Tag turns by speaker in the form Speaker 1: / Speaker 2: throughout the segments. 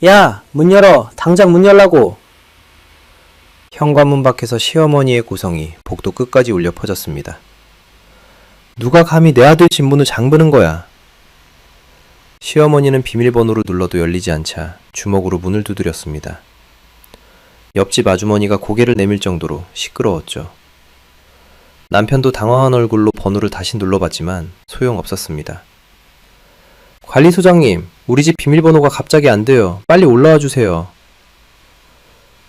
Speaker 1: 야, 문 열어. 당장 문 열라고.
Speaker 2: 현관문 밖에서 시어머니의 고성이 복도 끝까지 울려 퍼졌습니다. 누가 감히 내 아들 집 문을 잠그는 거야. 시어머니는 비밀번호를 눌러도 열리지 않자 주먹으로 문을 두드렸습니다. 옆집 아주머니가 고개를 내밀 정도로 시끄러웠죠. 남편도 당황한 얼굴로 번호를 다시 눌러봤지만 소용없었습니다. 관리소장님, 우리 집 비밀번호가 갑자기 안 돼요. 빨리 올라와 주세요.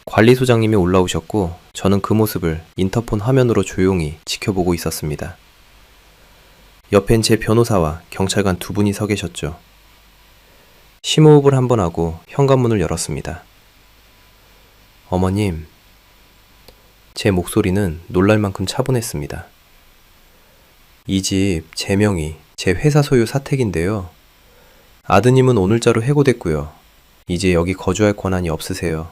Speaker 2: 관리소장님이 올라오셨고 저는 그 모습을 인터폰 화면으로 조용히 지켜보고 있었습니다. 옆엔 제 변호사와 경찰관 두 분이 서 계셨죠. 심호흡을 한번 하고 현관문을 열었습니다. 어머님, 제 목소리는 놀랄 만큼 차분했습니다. 이 집 제 명의, 제 회사 소유 사택인데요. 아드님은 오늘자로 해고됐고요. 이제 여기 거주할 권한이 없으세요.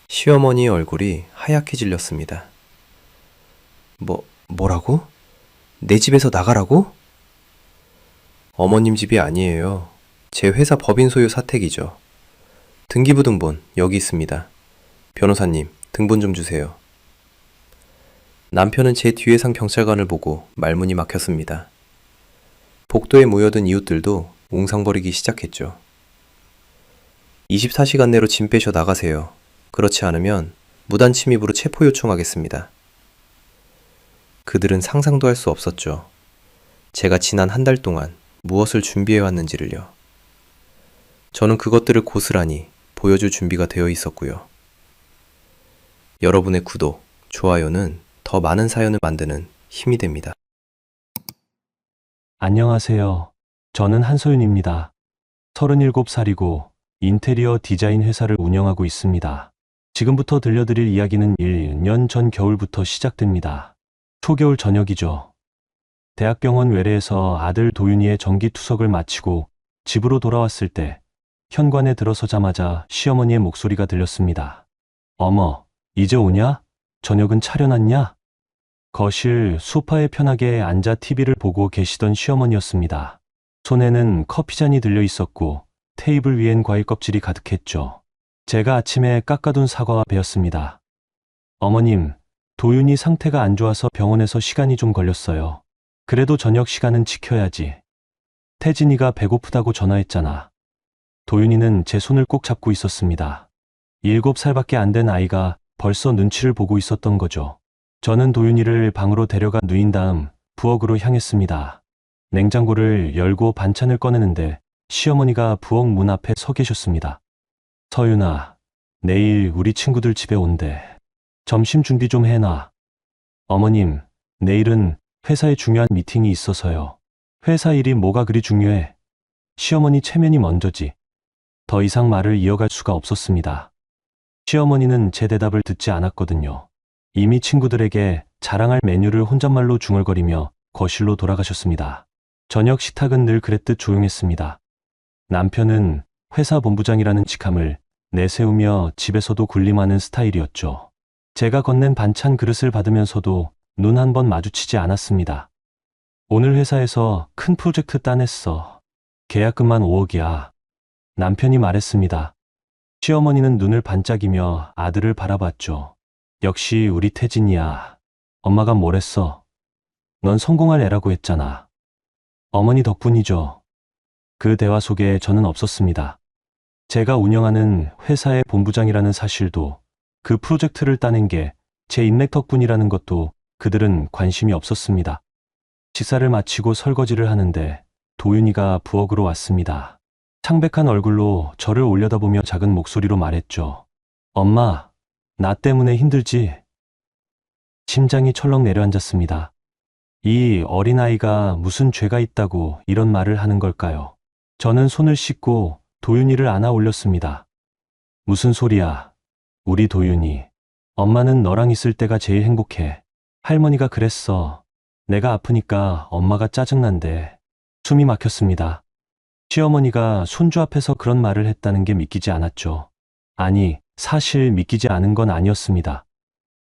Speaker 2: 시어머니의 얼굴이 하얗게 질렸습니다. 뭐라고? 내 집에서 나가라고? 어머님 집이 아니에요. 제 회사 법인 소유 사택이죠. 등기부등본 여기 있습니다. 변호사님, 등본 좀 주세요. 남편은 제 뒤에 선 경찰관을 보고 말문이 막혔습니다. 복도에 모여든 이웃들도 웅성거리기 시작했죠. 24시간 내로 짐 빼셔 나가세요. 그렇지 않으면 무단 침입으로 체포 요청하겠습니다. 그들은 상상도 할 수 없었죠. 제가 지난 한 달 동안 무엇을 준비해왔는지를요. 저는 그것들을 고스란히 보여줄 준비가 되어 있었고요. 여러분의 구독, 좋아요는 더 많은 사연을 만드는 힘이 됩니다.
Speaker 3: 안녕하세요. 저는 한소윤입니다. 37살이고 인테리어 디자인 회사를 운영하고 있습니다. 지금부터 들려드릴 이야기는 1년 전 겨울부터 시작됩니다. 초겨울 저녁이죠. 대학병원 외래에서 아들 도윤이의 정기투석을 마치고 집으로 돌아왔을 때 현관에 들어서자마자 시어머니의 목소리가 들렸습니다. 어머, 이제 오냐? 저녁은 차려놨냐? 거실 소파에 편하게 앉아 TV를 보고 계시던 시어머니였습니다. 손에는 커피잔이 들려 있었고 테이블 위엔 과일 껍질이 가득했죠. 제가 아침에 깎아둔 사과와 베었습니다. 어머님, 도윤이 상태가 안 좋아서 병원에서 시간이 좀 걸렸어요. 그래도 저녁 시간은 지켜야지. 태진이가 배고프다고 전화했잖아. 도윤이는 제 손을 꼭 잡고 있었습니다. 7살밖에 안 된 아이가 벌써 눈치를 보고 있었던 거죠. 저는 도윤이를 방으로 데려가 누인 다음 부엌으로 향했습니다. 냉장고를 열고 반찬을 꺼내는데 시어머니가 부엌 문 앞에 서 계셨습니다. 서윤아, 내일 우리 친구들 집에 온대. 점심 준비 좀 해놔. 어머님, 내일은 회사에 중요한 미팅이 있어서요. 회사 일이 뭐가 그리 중요해? 시어머니 체면이 먼저지. 더 이상 말을 이어갈 수가 없었습니다. 시어머니는 제 대답을 듣지 않았거든요. 이미 친구들에게 자랑할 메뉴를 혼잣말로 중얼거리며 거실로 돌아가셨습니다. 저녁 식탁은 늘 그랬듯 조용했습니다. 남편은 회사 본부장이라는 직함을 내세우며 집에서도 군림하는 스타일이었죠. 제가 건넨 반찬 그릇을 받으면서도 눈 한 번 마주치지 않았습니다. 오늘 회사에서 큰 프로젝트 따냈어. 계약금만 5억이야. 남편이 말했습니다. 시어머니는 눈을 반짝이며 아들을 바라봤죠. 역시 우리 태진이야. 엄마가 뭘 했어? 넌 성공할 애라고 했잖아. 어머니 덕분이죠. 그 대화 속에 저는 없었습니다. 제가 운영하는 회사의 본부장이라는 사실도, 그 프로젝트를 따낸 게 제 인맥 덕분이라는 것도 그들은 관심이 없었습니다. 식사를 마치고 설거지를 하는데 도윤이가 부엌으로 왔습니다. 창백한 얼굴로 저를 올려다보며 작은 목소리로 말했죠. 엄마, 나 때문에 힘들지? 심장이 철렁 내려앉았습니다. 이 어린아이가 무슨 죄가 있다고 이런 말을 하는 걸까요? 저는 손을 씻고 도윤이를 안아 올렸습니다. 무슨 소리야? 우리 도윤이. 엄마는 너랑 있을 때가 제일 행복해. 할머니가 그랬어. 내가 아프니까 엄마가 짜증난대. 숨이 막혔습니다. 시어머니가 손주 앞에서 그런 말을 했다는 게 믿기지 않았죠. 아니, 사실 믿기지 않은 건 아니었습니다.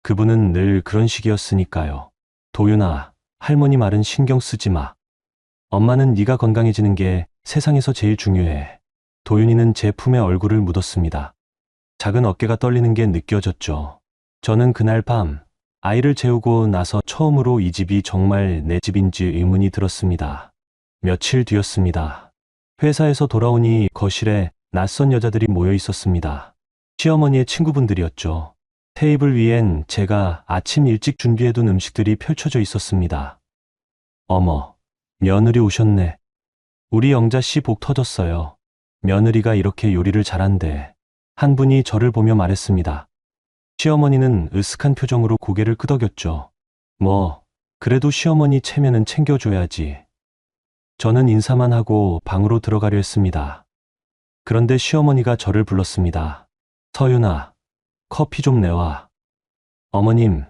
Speaker 3: 그분은 늘 그런 식이었으니까요. 도윤아, 할머니 말은 신경 쓰지 마. 엄마는 네가 건강해지는 게 세상에서 제일 중요해. 도윤이는 제 품에 얼굴을 묻었습니다. 작은 어깨가 떨리는 게 느껴졌죠. 저는 그날 밤 아이를 재우고 나서 처음으로 이 집이 정말 내 집인지 의문이 들었습니다. 며칠 뒤였습니다. 회사에서 돌아오니 거실에 낯선 여자들이 모여 있었습니다. 시어머니의 친구분들이었죠. 테이블 위엔 제가 아침 일찍 준비해둔 음식들이 펼쳐져 있었습니다. 어머, 며느리 오셨네. 우리 영자씨 복 터졌어요. 며느리가 이렇게 요리를 잘한대. 한 분이 저를 보며 말했습니다. 시어머니는 으슥한 표정으로 고개를 끄덕였죠. 뭐, 그래도 시어머니 체면은 챙겨줘야지. 저는 인사만 하고 방으로 들어가려 했습니다. 그런데 시어머니가 저를 불렀습니다. 서윤아, 커피 좀 내와. 어머님,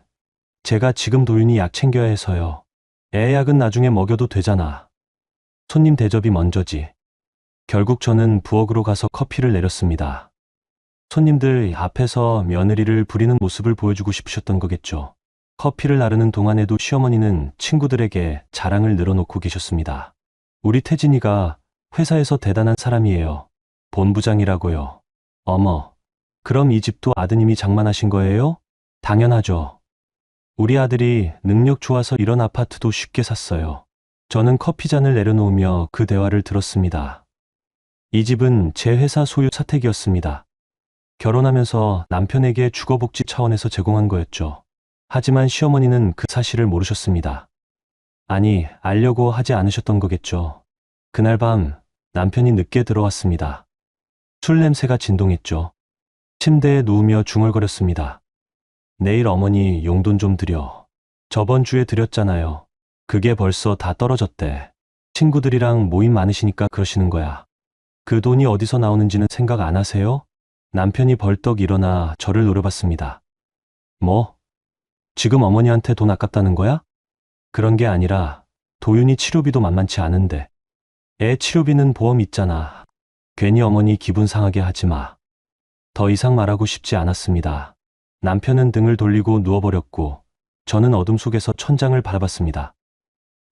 Speaker 3: 제가 지금 도윤이 약 챙겨야 해서요. 애 약은 나중에 먹여도 되잖아. 손님 대접이 먼저지. 결국 저는 부엌으로 가서 커피를 내렸습니다. 손님들 앞에서 며느리를 부리는 모습을 보여주고 싶으셨던 거겠죠. 커피를 나르는 동안에도 시어머니는 친구들에게 자랑을 늘어놓고 계셨습니다. 우리 태진이가 회사에서 대단한 사람이에요. 본부장이라고요. 어머, 그럼 이 집도 아드님이 장만하신 거예요? 당연하죠. 우리 아들이 능력 좋아서 이런 아파트도 쉽게 샀어요. 저는 커피잔을 내려놓으며 그 대화를 들었습니다. 이 집은 제 회사 소유 사택이었습니다. 결혼하면서 남편에게 주거복지 차원에서 제공한 거였죠. 하지만 시어머니는 그 사실을 모르셨습니다. 아니, 알려고 하지 않으셨던 거겠죠. 그날 밤 남편이 늦게 들어왔습니다. 술 냄새가 진동했죠. 침대에 누우며 중얼거렸습니다. 내일 어머니 용돈 좀 드려. 저번 주에 드렸잖아요. 그게 벌써 다 떨어졌대. 친구들이랑 모임 많으시니까 그러시는 거야. 그 돈이 어디서 나오는지는 생각 안 하세요? 남편이 벌떡 일어나 저를 노려봤습니다. 뭐? 지금 어머니한테 돈 아깝다는 거야? 그런 게 아니라 도윤이 치료비도 만만치 않은데. 애 치료비는 보험 있잖아. 괜히 어머니 기분 상하게 하지 마. 더 이상 말하고 싶지 않았습니다. 남편은 등을 돌리고 누워버렸고 저는 어둠 속에서 천장을 바라봤습니다.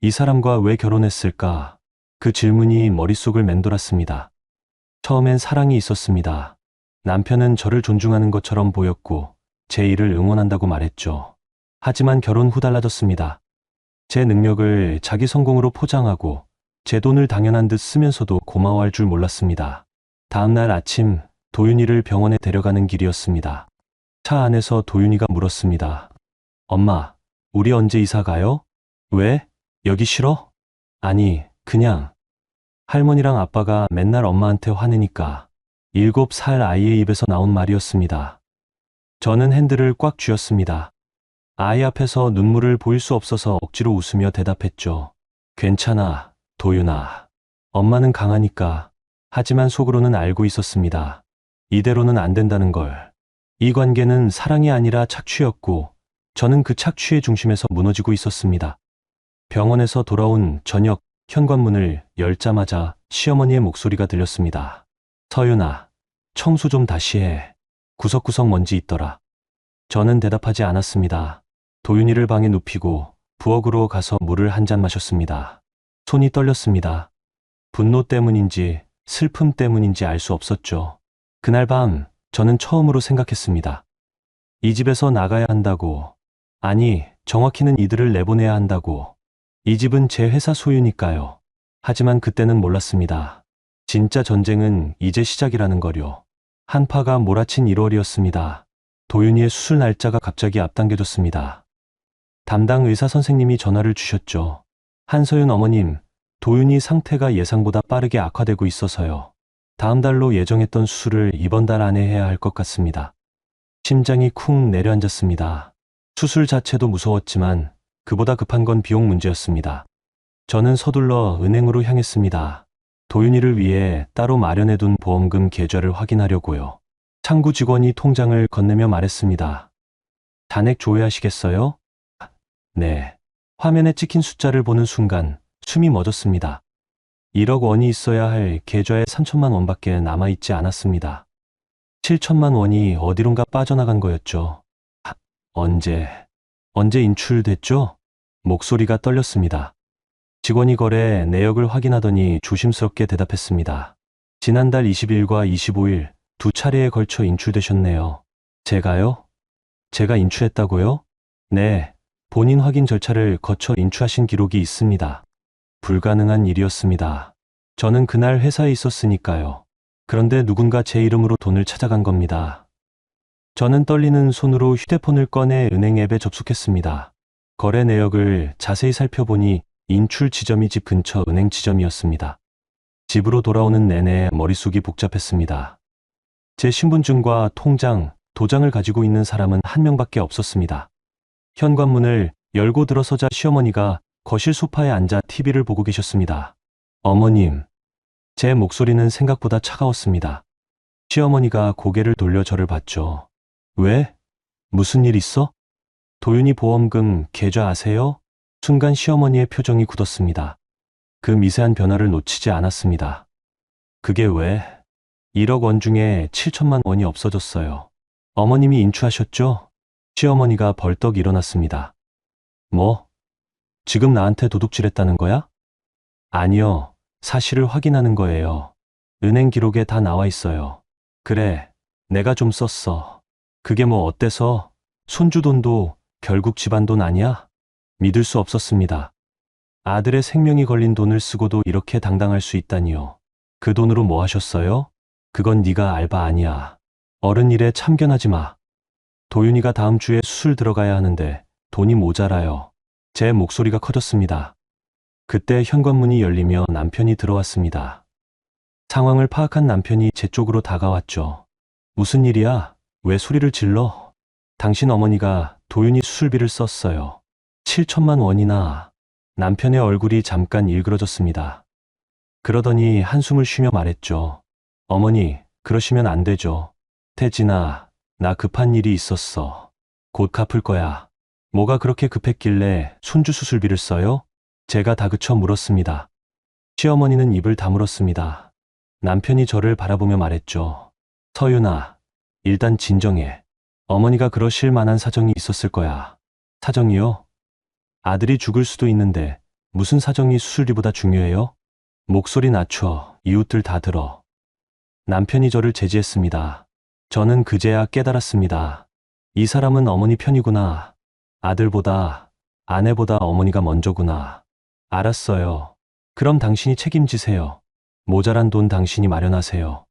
Speaker 3: 이 사람과 왜 결혼했을까? 그 질문이 머릿속을 맴돌았습니다. 처음엔 사랑이 있었습니다. 남편은 저를 존중하는 것처럼 보였고 제 일을 응원한다고 말했죠. 하지만 결혼 후 달라졌습니다. 제 능력을 자기 성공으로 포장하고 제 돈을 당연한 듯 쓰면서도 고마워할 줄 몰랐습니다. 다음 날 아침 도윤이를 병원에 데려가는 길이었습니다. 차 안에서 도윤이가 물었습니다. 엄마, 우리 언제 이사 가요? 왜? 여기 싫어? 아니, 그냥. 할머니랑 아빠가 맨날 엄마한테 화내니까. 7살 아이의 입에서 나온 말이었습니다. 저는 핸들을 꽉 쥐었습니다. 아이 앞에서 눈물을 보일 수 없어서 억지로 웃으며 대답했죠. 괜찮아, 도윤아. 엄마는 강하니까. 하지만 속으로는 알고 있었습니다. 이대로는 안 된다는 걸. 이 관계는 사랑이 아니라 착취였고 저는 그 착취의 중심에서 무너지고 있었습니다. 병원에서 돌아온 저녁 현관문을 열자마자 시어머니의 목소리가 들렸습니다. 서윤아, 청소 좀 다시 해. 구석구석 먼지 있더라. 저는 대답하지 않았습니다. 도윤이를 방에 눕히고 부엌으로 가서 물을 한 잔 마셨습니다. 손이 떨렸습니다. 분노 때문인지 슬픔 때문인지 알 수 없었죠. 그날 밤 저는 처음으로 생각했습니다. 이 집에서 나가야 한다고. 아니, 정확히는 이들을 내보내야 한다고. 이 집은 제 회사 소유니까요. 하지만 그때는 몰랐습니다. 진짜 전쟁은 이제 시작이라는 거요. 한파가 몰아친 1월이었습니다. 도윤이의 수술 날짜가 갑자기 앞당겨졌습니다. 담당 의사 선생님이 전화를 주셨죠. 한서윤 어머님, 도윤이 상태가 예상보다 빠르게 악화되고 있어서요. 다음 달로 예정했던 수술을 이번 달 안에 해야 할 것 같습니다. 심장이 쿵 내려앉았습니다. 수술 자체도 무서웠지만 그보다 급한 건 비용 문제였습니다. 저는 서둘러 은행으로 향했습니다. 도윤이를 위해 따로 마련해둔 보험금 계좌를 확인하려고요. 창구 직원이 통장을 건네며 말했습니다. 잔액 조회하시겠어요? 네. 화면에 찍힌 숫자를 보는 순간 숨이 멎었습니다. 1억 원이 있어야 할 계좌에 3천만 원밖에 남아있지 않았습니다. 7천만 원이 어디론가 빠져나간 거였죠. 언제 인출됐죠? 목소리가 떨렸습니다. 직원이 거래 내역을 확인하더니 조심스럽게 대답했습니다. 지난달 20일과 25일 두 차례에 걸쳐 인출되셨네요. 제가요? 제가 인출했다고요? 네, 본인 확인 절차를 거쳐 인출하신 기록이 있습니다. 불가능한 일이었습니다. 저는 그날 회사에 있었으니까요. 그런데 누군가 제 이름으로 돈을 찾아간 겁니다. 저는 떨리는 손으로 휴대폰을 꺼내 은행 앱에 접속했습니다. 거래 내역을 자세히 살펴보니 인출 지점이 집 근처 은행 지점이었습니다. 집으로 돌아오는 내내 머릿속이 복잡했습니다. 제 신분증과 통장, 도장을 가지고 있는 사람은 한 명밖에 없었습니다. 현관문을 열고 들어서자 시어머니가 거실 소파에 앉아 TV를 보고 계셨습니다. 어머님, 제 목소리는 생각보다 차가웠습니다. 시어머니가 고개를 돌려 저를 봤죠. 왜? 무슨 일 있어? 도윤이 보험금 계좌 아세요? 순간 시어머니의 표정이 굳었습니다. 그 미세한 변화를 놓치지 않았습니다. 그게 왜? 1억 원 중에 7천만 원이 없어졌어요. 어머님이 인출하셨죠? 시어머니가 벌떡 일어났습니다. 뭐? 지금 나한테 도둑질했다는 거야? 아니요. 사실을 확인하는 거예요. 은행 기록에 다 나와 있어요. 그래, 내가 좀 썼어. 그게 뭐 어때서? 손주 돈도 결국 집안 돈 아니야? 믿을 수 없었습니다. 아들의 생명이 걸린 돈을 쓰고도 이렇게 당당할 수 있다니요. 그 돈으로 뭐 하셨어요? 그건 네가 알바 아니야. 어른 일에 참견하지 마. 도윤이가 다음 주에 수술 들어가야 하는데 돈이 모자라요. 제 목소리가 커졌습니다. 그때 현관문이 열리며 남편이 들어왔습니다. 상황을 파악한 남편이 제 쪽으로 다가왔죠. 무슨 일이야? 왜 소리를 질러? 당신 어머니가 도윤이 수술비를 썼어요. 7천만 원이나. 남편의 얼굴이 잠깐 일그러졌습니다. 그러더니 한숨을 쉬며 말했죠. 어머니, 그러시면 안 되죠. 태진아, 나 급한 일이 있었어. 곧 갚을 거야. 뭐가 그렇게 급했길래 손주 수술비를 써요? 제가 다그쳐 물었습니다. 시어머니는 입을 다물었습니다. 남편이 저를 바라보며 말했죠. 서윤아, 일단 진정해. 어머니가 그러실 만한 사정이 있었을 거야. 사정이요? 아들이 죽을 수도 있는데 무슨 사정이 수술비보다 중요해요? 목소리 낮춰. 이웃들 다 들어. 남편이 저를 제지했습니다. 저는 그제야 깨달았습니다. 이 사람은 어머니 편이구나. 아들보다, 아내보다 어머니가 먼저구나. 알았어요. 그럼 당신이 책임지세요. 모자란 돈 당신이 마련하세요.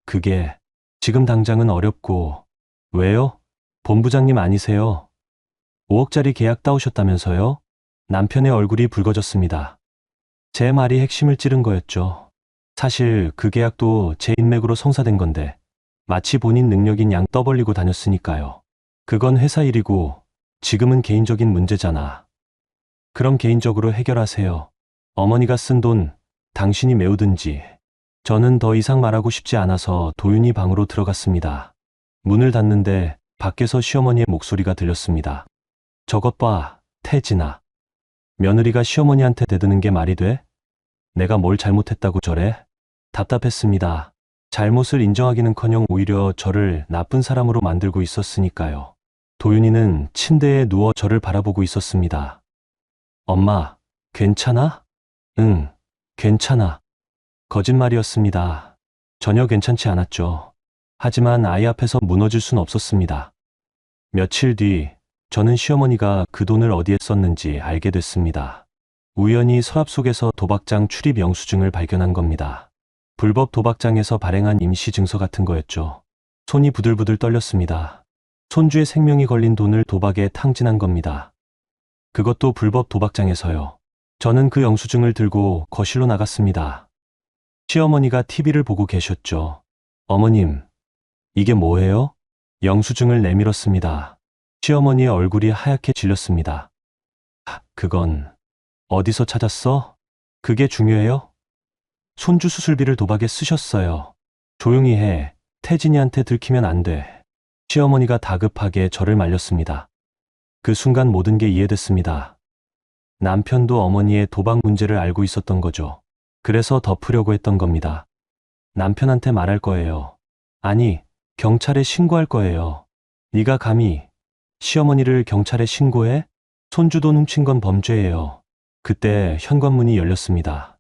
Speaker 3: 그게 지금 당장은 어렵고. 왜요? 본부장님 아니세요? 5억짜리 계약 따오셨다면서요? 남편의 얼굴이 붉어졌습니다. 제 말이 핵심을 찌른 거였죠. 사실 그 계약도 제 인맥으로 성사된 건데 마치 본인 능력인 양 떠벌리고 다녔으니까요. 그건 회사 일이고 지금은 개인적인 문제잖아. 그럼 개인적으로 해결하세요. 어머니가 쓴 돈 당신이 메우든지. 저는 더 이상 말하고 싶지 않아서 도윤이 방으로 들어갔습니다. 문을 닫는데 밖에서 시어머니의 목소리가 들렸습니다. 저것 봐, 태진아. 며느리가 시어머니한테 대드는 게 말이 돼? 내가 뭘 잘못했다고 저래? 답답했습니다. 잘못을 인정하기는커녕 오히려 저를 나쁜 사람으로 만들고 있었으니까요. 도윤이는 침대에 누워 저를 바라보고 있었습니다. 엄마, 괜찮아? 응, 괜찮아. 거짓말이었습니다. 전혀 괜찮지 않았죠. 하지만 아이 앞에서 무너질 순 없었습니다. 며칠 뒤 저는 시어머니가 그 돈을 어디에 썼는지 알게 됐습니다. 우연히 서랍 속에서 도박장 출입 영수증을 발견한 겁니다. 불법 도박장에서 발행한 임시 증서 같은 거였죠. 손이 부들부들 떨렸습니다. 손주의 생명이 걸린 돈을 도박에 탕진한 겁니다. 그것도 불법 도박장에서요. 저는 그 영수증을 들고 거실로 나갔습니다. 시어머니가 TV를 보고 계셨죠. 어머님, 이게 뭐예요? 영수증을 내밀었습니다. 시어머니의 얼굴이 하얗게 질렸습니다. 그건 어디서 찾았어? 그게 중요해요? 손주 수술비를 도박에 쓰셨어요. 조용히 해. 태진이한테 들키면 안 돼. 시어머니가 다급하게 저를 말렸습니다. 그 순간 모든 게 이해됐습니다. 남편도 어머니의 도박 문제를 알고 있었던 거죠. 그래서 덮으려고 했던 겁니다. 남편한테 말할 거예요. 아니, 경찰에 신고할 거예요. 네가 감히 시어머니를 경찰에 신고해? 손주 돈 훔친 건 범죄예요. 그때 현관문이 열렸습니다.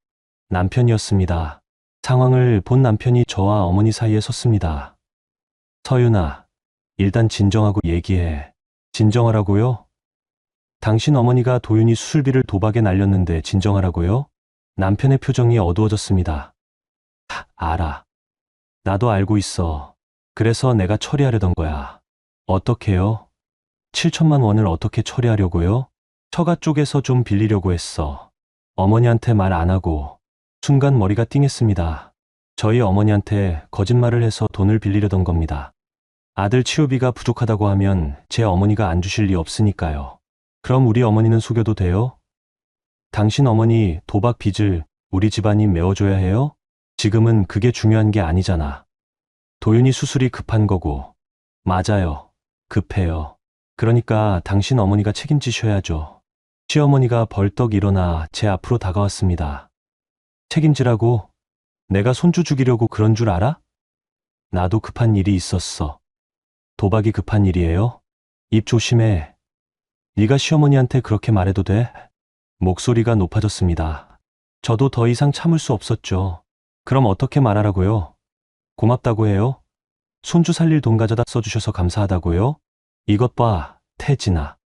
Speaker 3: 남편이었습니다. 상황을 본 남편이 저와 어머니 사이에 섰습니다. 서윤아, 일단 진정하고 얘기해. 진정하라고요? 당신 어머니가 도윤이 수술비를 도박에 날렸는데 진정하라고요? 남편의 표정이 어두워졌습니다. 알아. 나도 알고 있어. 그래서 내가 처리하려던 거야. 어떻게요? 7천만 원을 어떻게 처리하려고요? 처가 쪽에서 좀 빌리려고 했어. 어머니한테 말 안 하고. 순간 머리가 띵했습니다. 저희 어머니한테 거짓말을 해서 돈을 빌리려던 겁니다. 아들 치료비가 부족하다고 하면 제 어머니가 안 주실 리 없으니까요. 그럼 우리 어머니는 속여도 돼요? 당신 어머니 도박 빚을 우리 집안이 메워줘야 해요? 지금은 그게 중요한 게 아니잖아. 도윤이 수술이 급한 거고. 맞아요. 급해요. 그러니까 당신 어머니가 책임지셔야죠. 시어머니가 벌떡 일어나 제 앞으로 다가왔습니다. 책임지라고? 내가 손주 죽이려고 그런 줄 알아? 나도 급한 일이 있었어. 도박이 급한 일이에요? 입 조심해. 네가 시어머니한테 그렇게 말해도 돼? 목소리가 높아졌습니다. 저도 더 이상 참을 수 없었죠. 그럼 어떻게 말하라고요? 고맙다고 해요? 손주 살릴 돈 가져다 써주셔서 감사하다고요? 이것 봐, 태진아.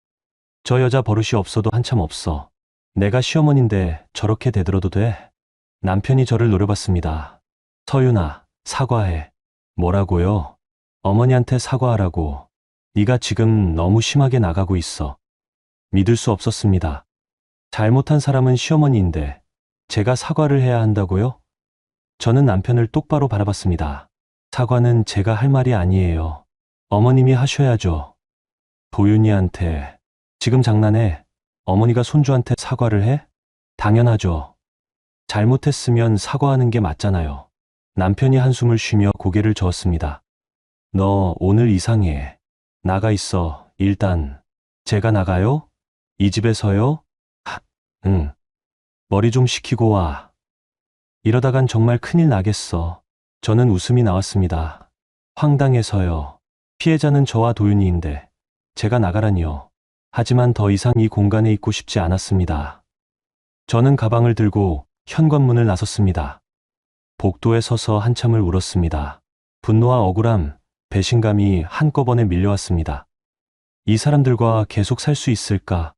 Speaker 3: 저 여자 버릇이 없어도 한참 없어. 내가 시어머니인데 저렇게 대들어도 돼? 남편이 저를 노려봤습니다. 서윤아, 사과해. 뭐라고요? 어머니한테 사과하라고. 네가 지금 너무 심하게 나가고 있어. 믿을 수 없었습니다. 잘못한 사람은 시어머니인데 제가 사과를 해야 한다고요? 저는 남편을 똑바로 바라봤습니다. 사과는 제가 할 말이 아니에요. 어머님이 하셔야죠. 도윤이한테. 지금 장난해? 어머니가 손주한테 사과를 해? 당연하죠. 잘못했으면 사과하는 게 맞잖아요. 남편이 한숨을 쉬며 고개를 저었습니다. 너 오늘 이상해. 나가 있어. 일단. 제가 나가요? 이 집에서요? 응. 머리 좀 식히고 와. 이러다간 정말 큰일 나겠어. 저는 웃음이 나왔습니다. 황당해서요. 피해자는 저와 도윤이인데 제가 나가라니요. 하지만 더 이상 이 공간에 있고 싶지 않았습니다. 저는 가방을 들고 현관문을 나섰습니다. 복도에 서서 한참을 울었습니다. 분노와 억울함, 배신감이 한꺼번에 밀려왔습니다. 이 사람들과 계속 살 수 있을까?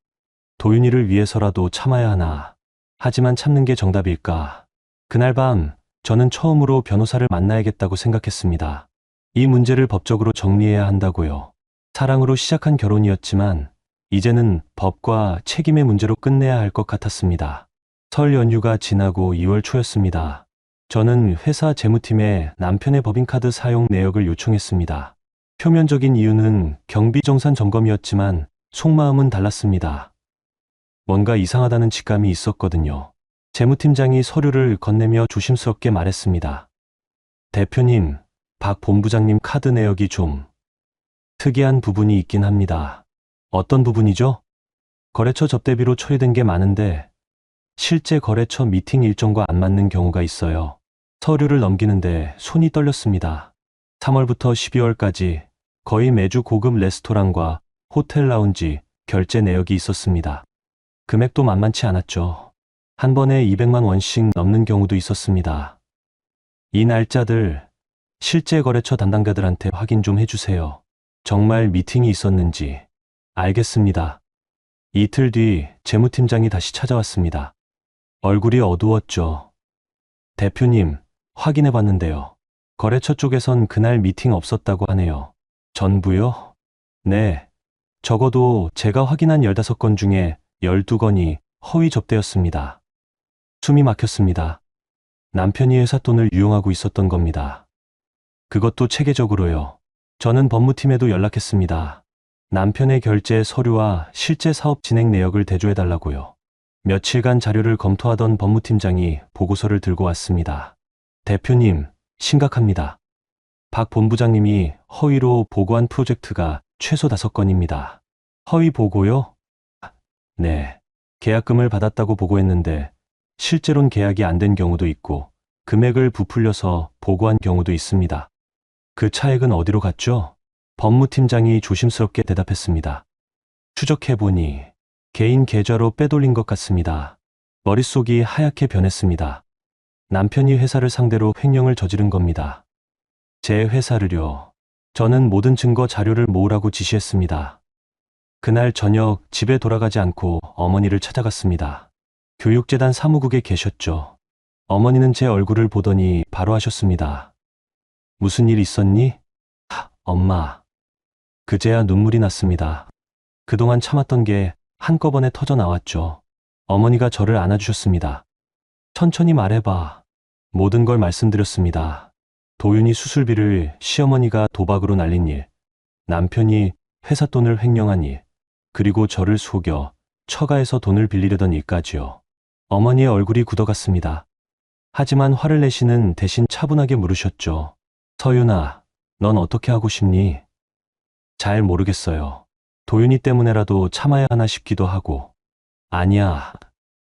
Speaker 3: 도윤이를 위해서라도 참아야 하나? 하지만 참는 게 정답일까? 그날 밤 저는 처음으로 변호사를 만나야겠다고 생각했습니다. 이 문제를 법적으로 정리해야 한다고요. 사랑으로 시작한 결혼이었지만 이제는 법과 책임의 문제로 끝내야 할 것 같았습니다. 설 연휴가 지나고 2월 초였습니다. 저는 회사 재무팀에 남편의 법인카드 사용 내역을 요청했습니다. 표면적인 이유는 경비정산 점검이었지만 속마음은 달랐습니다. 뭔가 이상하다는 직감이 있었거든요. 재무팀장이 서류를 건네며 조심스럽게 말했습니다. 대표님, 박 본부장님 카드 내역이 좀 특이한 부분이 있긴 합니다. 어떤 부분이죠? 거래처 접대비로 처리된 게 많은데 실제 거래처 미팅 일정과 안 맞는 경우가 있어요. 서류를 넘기는데 손이 떨렸습니다. 3월부터 12월까지 거의 매주 고급 레스토랑과 호텔 라운지 결제 내역이 있었습니다. 금액도 만만치 않았죠. 한 번에 200만 원씩 넘는 경우도 있었습니다. 이 날짜들 실제 거래처 담당자들한테 확인 좀 해주세요. 정말 미팅이 있었는지. 알겠습니다. 이틀 뒤 재무팀장이 다시 찾아왔습니다. 얼굴이 어두웠죠. 대표님, 확인해 봤는데요. 거래처 쪽에선 그날 미팅 없었다고 하네요. 전부요? 네. 적어도 제가 확인한 15건 중에 12건이 허위 접대였습니다. 숨이 막혔습니다. 남편이 회사 돈을 유용하고 있었던 겁니다. 그것도 체계적으로요. 저는 법무팀에도 연락했습니다. 남편의 결제 서류와 실제 사업 진행 내역을 대조해달라고요. 며칠간 자료를 검토하던 법무팀장이 보고서를 들고 왔습니다. 대표님, 심각합니다. 박 본부장님이 허위로 보고한 프로젝트가 최소 5건입니다. 허위 보고요? 네. 계약금을 받았다고 보고했는데 실제로는 계약이 안 된 경우도 있고 금액을 부풀려서 보고한 경우도 있습니다. 그 차액은 어디로 갔죠? 법무팀장이 조심스럽게 대답했습니다. 추적해보니 개인 계좌로 빼돌린 것 같습니다. 머릿속이 하얗게 변했습니다. 남편이 회사를 상대로 횡령을 저지른 겁니다. 제 회사를요. 저는 모든 증거 자료를 모으라고 지시했습니다. 그날 저녁 집에 돌아가지 않고 어머니를 찾아갔습니다. 교육재단 사무국에 계셨죠. 어머니는 제 얼굴을 보더니 바로 하셨습니다. 무슨 일 있었니? 엄마. 그제야 눈물이 났습니다. 그동안 참았던 게 한꺼번에 터져 나왔죠. 어머니가 저를 안아주셨습니다. 천천히 말해봐. 모든 걸 말씀드렸습니다. 도윤이 수술비를 시어머니가 도박으로 날린 일, 남편이 회사 돈을 횡령한 일, 그리고 저를 속여 처가에서 돈을 빌리려던 일까지요. 어머니의 얼굴이 굳어갔습니다. 하지만 화를 내시는 대신 차분하게 물으셨죠. 서윤아, 넌 어떻게 하고 싶니? 잘 모르겠어요. 도윤이 때문에라도 참아야 하나 싶기도 하고. 아니야.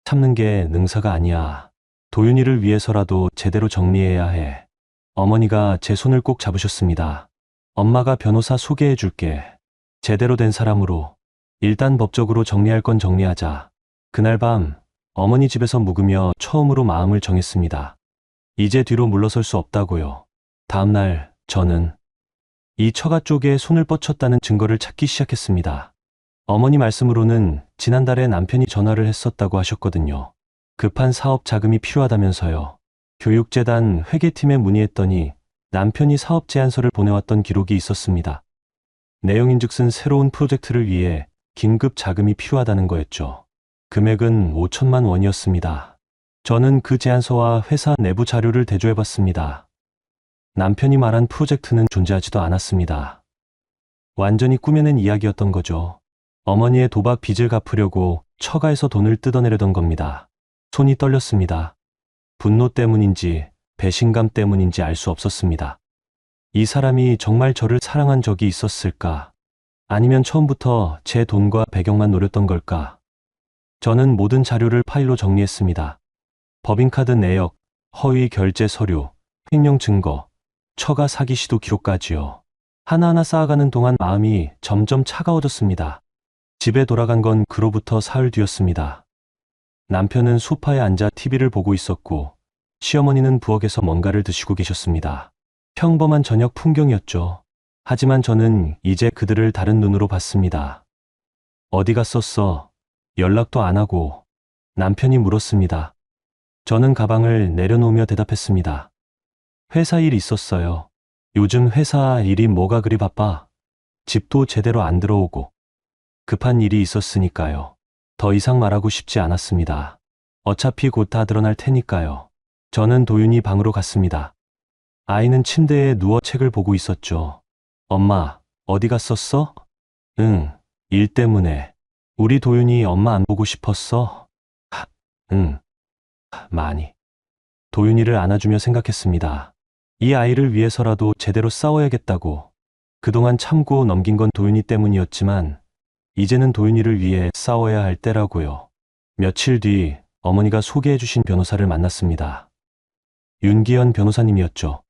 Speaker 3: 참는 게 능사가 아니야. 도윤이를 위해서라도 제대로 정리해야 해. 어머니가 제 손을 꼭 잡으셨습니다. 엄마가 변호사 소개해 줄게. 제대로 된 사람으로. 일단 법적으로 정리할 건 정리하자. 그날 밤 어머니 집에서 묵으며 처음으로 마음을 정했습니다. 이제 뒤로 물러설 수 없다고요. 다음 날 저는 이 처가 쪽에 손을 뻗쳤다는 증거를 찾기 시작했습니다. 어머니 말씀으로는 지난달에 남편이 전화를 했었다고 하셨거든요. 급한 사업 자금이 필요하다면서요. 교육재단 회계팀에 문의했더니 남편이 사업 제안서를 보내왔던 기록이 있었습니다. 내용인즉슨 새로운 프로젝트를 위해 긴급 자금이 필요하다는 거였죠. 금액은 5천만 원이었습니다. 저는 그 제안서와 회사 내부 자료를 대조해봤습니다. 남편이 말한 프로젝트는 존재하지도 않았습니다. 완전히 꾸며낸 이야기였던 거죠. 어머니의 도박 빚을 갚으려고 처가에서 돈을 뜯어내려던 겁니다. 손이 떨렸습니다. 분노 때문인지 배신감 때문인지 알 수 없었습니다. 이 사람이 정말 저를 사랑한 적이 있었을까? 아니면 처음부터 제 돈과 배경만 노렸던 걸까? 저는 모든 자료를 파일로 정리했습니다. 법인카드 내역, 허위 결제 서류, 횡령 증거, 처가 사기 시도 기록까지요. 하나하나 쌓아가는 동안 마음이 점점 차가워졌습니다. 집에 돌아간 건 그로부터 사흘 뒤였습니다. 남편은 소파에 앉아 TV를 보고 있었고 시어머니는 부엌에서 뭔가를 드시고 계셨습니다. 평범한 저녁 풍경이었죠. 하지만 저는 이제 그들을 다른 눈으로 봤습니다. 어디 갔었어? 연락도 안 하고. 남편이 물었습니다. 저는 가방을 내려놓으며 대답했습니다. 회사 일 있었어요. 요즘 회사 일이 뭐가 그리 바빠? 집도 제대로 안 들어오고. 급한 일이 있었으니까요. 더 이상 말하고 싶지 않았습니다. 어차피 곧 다 드러날 테니까요. 저는 도윤이 방으로 갔습니다. 아이는 침대에 누워 책을 보고 있었죠. 엄마, 어디 갔었어? 응, 일 때문에. 우리 도윤이 엄마 안 보고 싶었어? 응, 많이. 도윤이를 안아주며 생각했습니다. 이 아이를 위해서라도 제대로 싸워야겠다고. 그동안 참고 넘긴 건 도윤이 때문이었지만 이제는 도윤이를 위해 싸워야 할 때라고요. 며칠 뒤 어머니가 소개해 주신 변호사를 만났습니다. 윤기현 변호사님이었죠.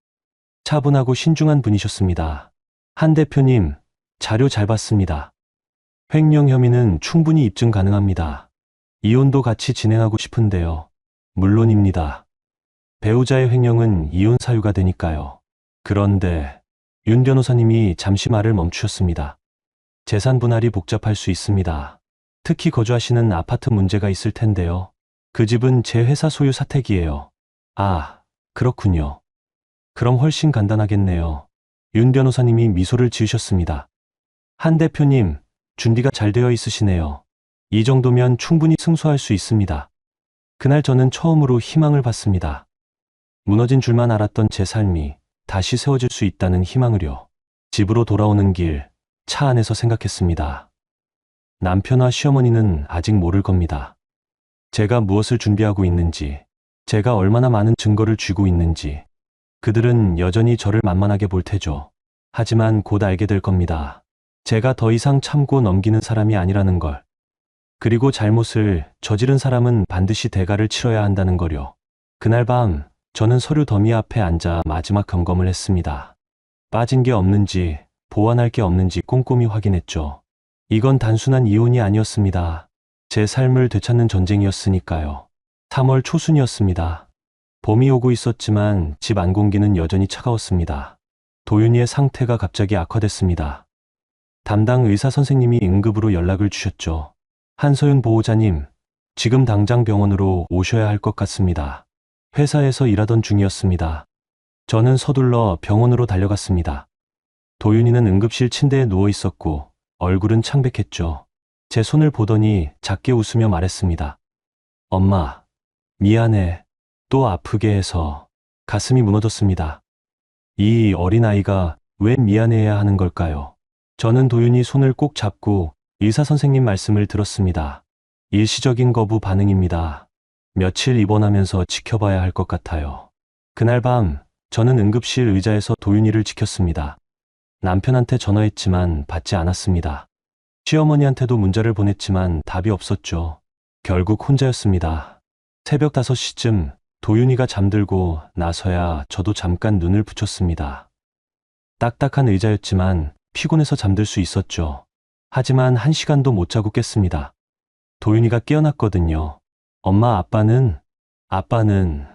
Speaker 3: 차분하고 신중한 분이셨습니다. 한 대표님, 자료 잘 봤습니다. 횡령 혐의는 충분히 입증 가능합니다. 이혼도 같이 진행하고 싶은데요. 물론입니다. 배우자의 횡령은 이혼 사유가 되니까요. 그런데 윤 변호사님이 잠시 말을 멈추셨습니다. 재산 분할이 복잡할 수 있습니다. 특히 거주하시는 아파트 문제가 있을 텐데요. 그 집은 제 회사 소유 사택이에요. 아, 그렇군요. 그럼 훨씬 간단하겠네요. 윤 변호사님이 미소를 지으셨습니다. 한 대표님, 준비가 잘 되어 있으시네요. 이 정도면 충분히 승소할 수 있습니다. 그날 저는 처음으로 희망을 봤습니다. 무너진 줄만 알았던 제 삶이 다시 세워질 수 있다는 희망을요. 집으로 돌아오는 길, 차 안에서 생각했습니다. 남편과 시어머니는 아직 모를 겁니다. 제가 무엇을 준비하고 있는지, 제가 얼마나 많은 증거를 쥐고 있는지. 그들은 여전히 저를 만만하게 볼 테죠. 하지만 곧 알게 될 겁니다. 제가 더 이상 참고 넘기는 사람이 아니라는 걸. 그리고 잘못을 저지른 사람은 반드시 대가를 치러야 한다는 거요. 그날 밤 저는 서류 더미 앞에 앉아 마지막 점검을 했습니다. 빠진 게 없는지, 보완할 게 없는지 꼼꼼히 확인했죠. 이건 단순한 이혼이 아니었습니다. 제 삶을 되찾는 전쟁이었으니까요. 3월 초순이었습니다. 봄이 오고 있었지만 집 안 공기는 여전히 차가웠습니다. 도윤이의 상태가 갑자기 악화됐습니다. 담당 의사 선생님이 응급으로 연락을 주셨죠. 한소윤 보호자님, 지금 당장 병원으로 오셔야 할 것 같습니다. 회사에서 일하던 중이었습니다. 저는 서둘러 병원으로 달려갔습니다. 도윤이는 응급실 침대에 누워 있었고 얼굴은 창백했죠. 제 손을 보더니 작게 웃으며 말했습니다. 엄마, 미안해. 또 아프게 해서. 가슴이 무너졌습니다. 이 어린아이가 왜 미안해야 하는 걸까요? 저는 도윤이 손을 꼭 잡고 의사 선생님 말씀을 들었습니다. 일시적인 거부 반응입니다. 며칠 입원하면서 지켜봐야 할 것 같아요. 그날 밤 저는 응급실 의자에서 도윤이를 지켰습니다. 남편한테 전화했지만 받지 않았습니다. 시어머니한테도 문자를 보냈지만 답이 없었죠. 결국 혼자였습니다. 새벽 5시쯤 도윤이가 잠들고 나서야 저도 잠깐 눈을 붙였습니다. 딱딱한 의자였지만 피곤해서 잠들 수 있었죠. 하지만 1시간도 못 자고 깼습니다. 도윤이가 깨어났거든요. 엄마, 아빠는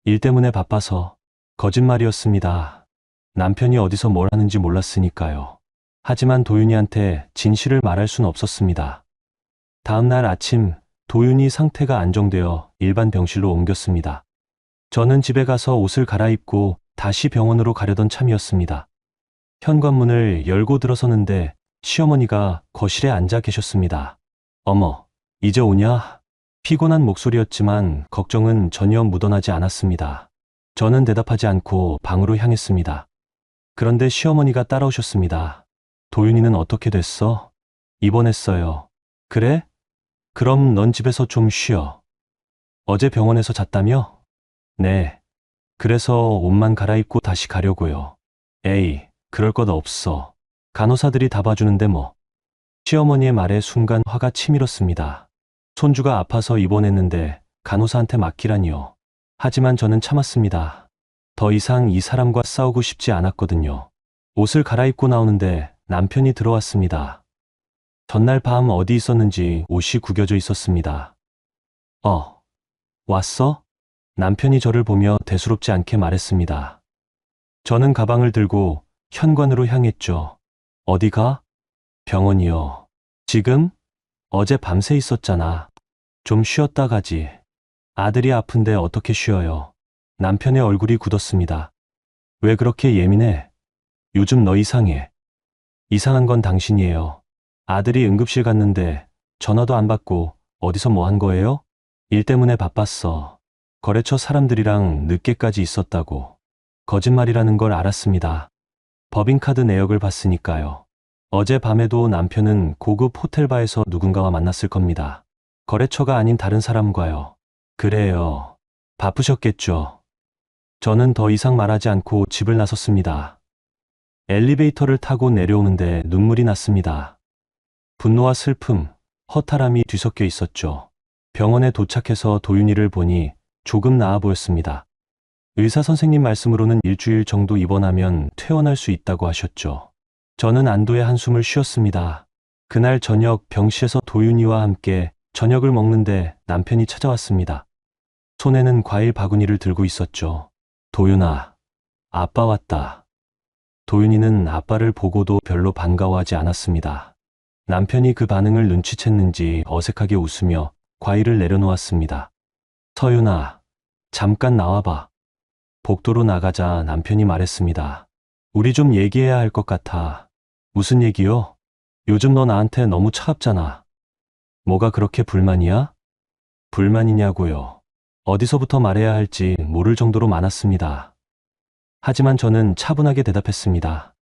Speaker 3: 일 때문에 바빠서. 거짓말이었습니다. 남편이 어디서 뭘 하는지 몰랐으니까요. 하지만 도윤이한테 진실을 말할 순 없었습니다. 다음 날 아침 도윤이 상태가 안정되어 일반 병실로 옮겼습니다. 저는 집에 가서 옷을 갈아입고 다시 병원으로 가려던 참이었습니다. 현관문을 열고 들어서는데 시어머니가 거실에 앉아 계셨습니다. 어머, 이제 오냐? 피곤한 목소리였지만 걱정은 전혀 묻어나지 않았습니다. 저는 대답하지 않고 방으로 향했습니다. 그런데 시어머니가 따라오셨습니다. 도윤이는 어떻게 됐어? 입원했어요. 그래? 그럼 넌 집에서 좀 쉬어. 어제 병원에서 잤다며? 네. 그래서 옷만 갈아입고 다시 가려고요. 에이, 그럴 것 없어. 간호사들이 다 봐주는데 뭐. 시어머니의 말에 순간 화가 치밀었습니다. 손주가 아파서 입원했는데 간호사한테 맡기라니요. 하지만 저는 참았습니다. 더 이상 이 사람과 싸우고 싶지 않았거든요. 옷을 갈아입고 나오는데 남편이 들어왔습니다. 전날 밤 어디 있었는지 옷이 구겨져 있었습니다. 왔어? 남편이 저를 보며 대수롭지 않게 말했습니다. 저는 가방을 들고 현관으로 향했죠. 어디가? 병원이요. 지금? 어제 밤새 있었잖아. 좀 쉬었다 가지. 아들이 아픈데 어떻게 쉬어요? 남편의 얼굴이 굳었습니다. 왜 그렇게 예민해? 요즘 너 이상해. 이상한 건 당신이에요. 아들이 응급실 갔는데 전화도 안 받고 어디서 뭐 한 거예요? 일 때문에 바빴어. 거래처 사람들이랑 늦게까지 있었다고. 거짓말이라는 걸 알았습니다. 법인카드 내역을 봤으니까요. 어제 밤에도 남편은 고급 호텔바에서 누군가와 만났을 겁니다. 거래처가 아닌 다른 사람과요. 그래요. 바쁘셨겠죠. 저는 더 이상 말하지 않고 집을 나섰습니다. 엘리베이터를 타고 내려오는데 눈물이 났습니다. 분노와 슬픔, 허탈함이 뒤섞여 있었죠. 병원에 도착해서 도윤이를 보니 조금 나아 보였습니다. 의사 선생님 말씀으로는 일주일 정도 입원하면 퇴원할 수 있다고 하셨죠. 저는 안도의 한숨을 쉬었습니다. 그날 저녁 병실에서 도윤이와 함께 저녁을 먹는데 남편이 찾아왔습니다. 손에는 과일 바구니를 들고 있었죠. 도윤아, 아빠 왔다. 도윤이는 아빠를 보고도 별로 반가워하지 않았습니다. 남편이 그 반응을 눈치챘는지 어색하게 웃으며 과일을 내려놓았습니다. 서윤아, 잠깐 나와봐. 복도로 나가자 남편이 말했습니다. 우리 좀 얘기해야 할 것 같아. 무슨 얘기요? 요즘 너 나한테 너무 차갑잖아. 뭐가 그렇게 불만이야? 불만이냐고요. 어디서부터 말해야 할지 모를 정도로 많았습니다. 하지만 저는 차분하게 대답했습니다.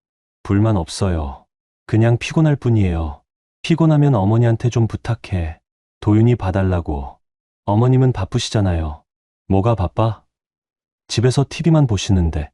Speaker 3: 불만 없어요. 그냥 피곤할 뿐이에요. 피곤하면 어머니한테 좀 부탁해. 도윤이 봐달라고. 어머님은 바쁘시잖아요. 뭐가 바빠? 집에서 TV만 보시는데.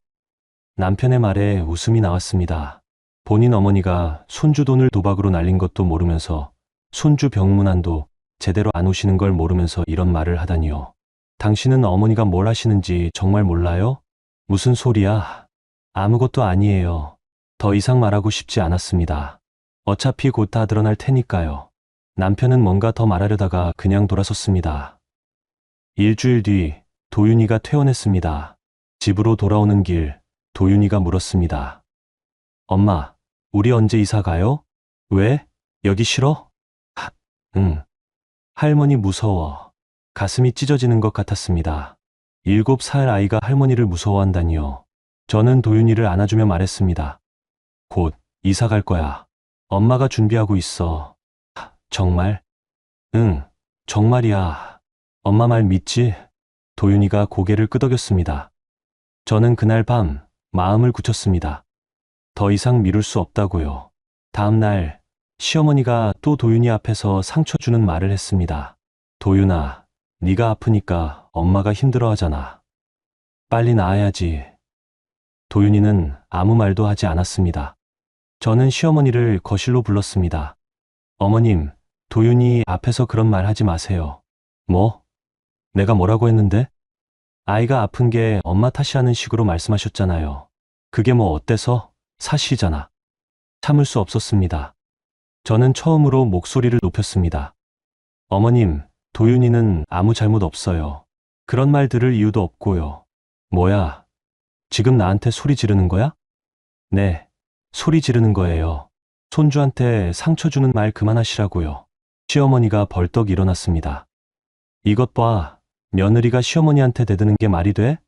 Speaker 3: 남편의 말에 웃음이 나왔습니다. 본인 어머니가 손주 돈을 도박으로 날린 것도 모르면서 손주 병문안도 제대로 안 오시는 걸 모르면서 이런 말을 하다니요. 당신은 어머니가 뭘 하시는지 정말 몰라요? 무슨 소리야? 아무것도 아니에요. 더 이상 말하고 싶지 않았습니다. 어차피 곧 다 드러날 테니까요. 남편은 뭔가 더 말하려다가 그냥 돌아섰습니다. 일주일 뒤 도윤이가 퇴원했습니다. 집으로 돌아오는 길, 도윤이가 물었습니다. 엄마, 우리 언제 이사 가요? 왜? 여기 싫어? 응. 할머니 무서워. 가슴이 찢어지는 것 같았습니다. 7살 아이가 할머니를 무서워한다니요. 저는 도윤이를 안아주며 말했습니다. 곧 이사 갈 거야. 엄마가 준비하고 있어. 정말? 응, 정말이야. 엄마 말 믿지? 도윤이가 고개를 끄덕였습니다. 저는 그날 밤 마음을 굳혔습니다. 더 이상 미룰 수 없다고요. 다음 날 시어머니가 또 도윤이 앞에서 상처 주는 말을 했습니다. 도윤아, 네가 아프니까 엄마가 힘들어하잖아. 빨리 나아야지. 도윤이는 아무 말도 하지 않았습니다. 저는 시어머니를 거실로 불렀습니다. 어머님, 도윤이 앞에서 그런 말 하지 마세요. 뭐? 내가 뭐라고 했는데? 아이가 아픈 게 엄마 탓이라는 식으로 말씀하셨잖아요. 그게 뭐 어때서? 사실이잖아. 참을 수 없었습니다. 저는 처음으로 목소리를 높였습니다. 어머님, 도윤이는 아무 잘못 없어요. 그런 말 들을 이유도 없고요. 뭐야? 지금 나한테 소리 지르는 거야? 네, 소리 지르는 거예요. 손주한테 상처 주는 말 그만하시라고요. 시어머니가 벌떡 일어났습니다. 이것 봐, 며느리가 시어머니한테 대드는 게 말이 돼?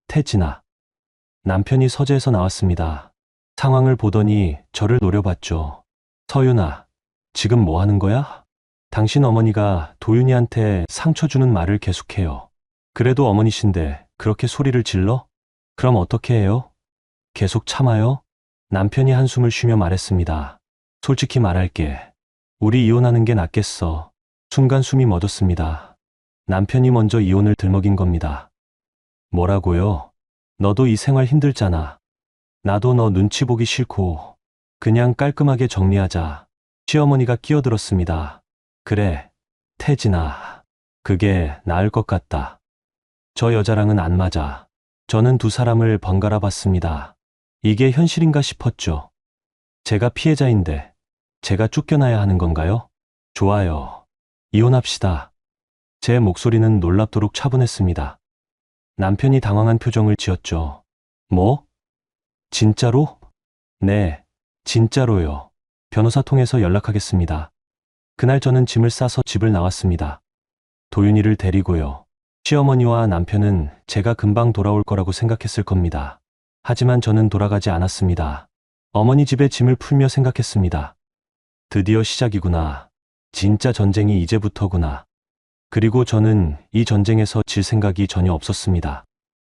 Speaker 3: 태진아. 남편이 서재에서 나왔습니다. 상황을 보더니 저를 노려봤죠. 서윤아, 지금 뭐 하는 거야? 당신 어머니가 도윤이한테 상처 주는 말을 계속해요. 그래도 어머니신데 그렇게 소리를 질러? 그럼 어떻게 해요? 계속 참아요? 남편이 한숨을 쉬며 말했습니다. 솔직히 말할게. 우리 이혼하는 게 낫겠어. 순간 숨이 멎었습니다. 남편이 먼저 이혼을 들먹인 겁니다. 뭐라고요? 너도 이 생활 힘들잖아. 나도 너 눈치 보기 싫고 그냥 깔끔하게 정리하자. 시어머니가 끼어들었습니다. 그래, 태진아. 그게 나을 것 같다. 저 여자랑은 안 맞아. 저는 두 사람을 번갈아 봤습니다. 이게 현실인가 싶었죠. 제가 피해자인데 제가 쫓겨나야 하는 건가요? 좋아요. 이혼합시다. 제 목소리는 놀랍도록 차분했습니다. 남편이 당황한 표정을 지었죠. 뭐? 진짜로? 네, 진짜로요. 변호사 통해서 연락하겠습니다. 그날 저는 짐을 싸서 집을 나왔습니다. 도윤이를 데리고요. 시어머니와 남편은 제가 금방 돌아올 거라고 생각했을 겁니다. 하지만 저는 돌아가지 않았습니다. 어머니 집에 짐을 풀며 생각했습니다. 드디어 시작이구나. 진짜 전쟁이 이제부터구나. 그리고 저는 이 전쟁에서 질 생각이 전혀 없었습니다.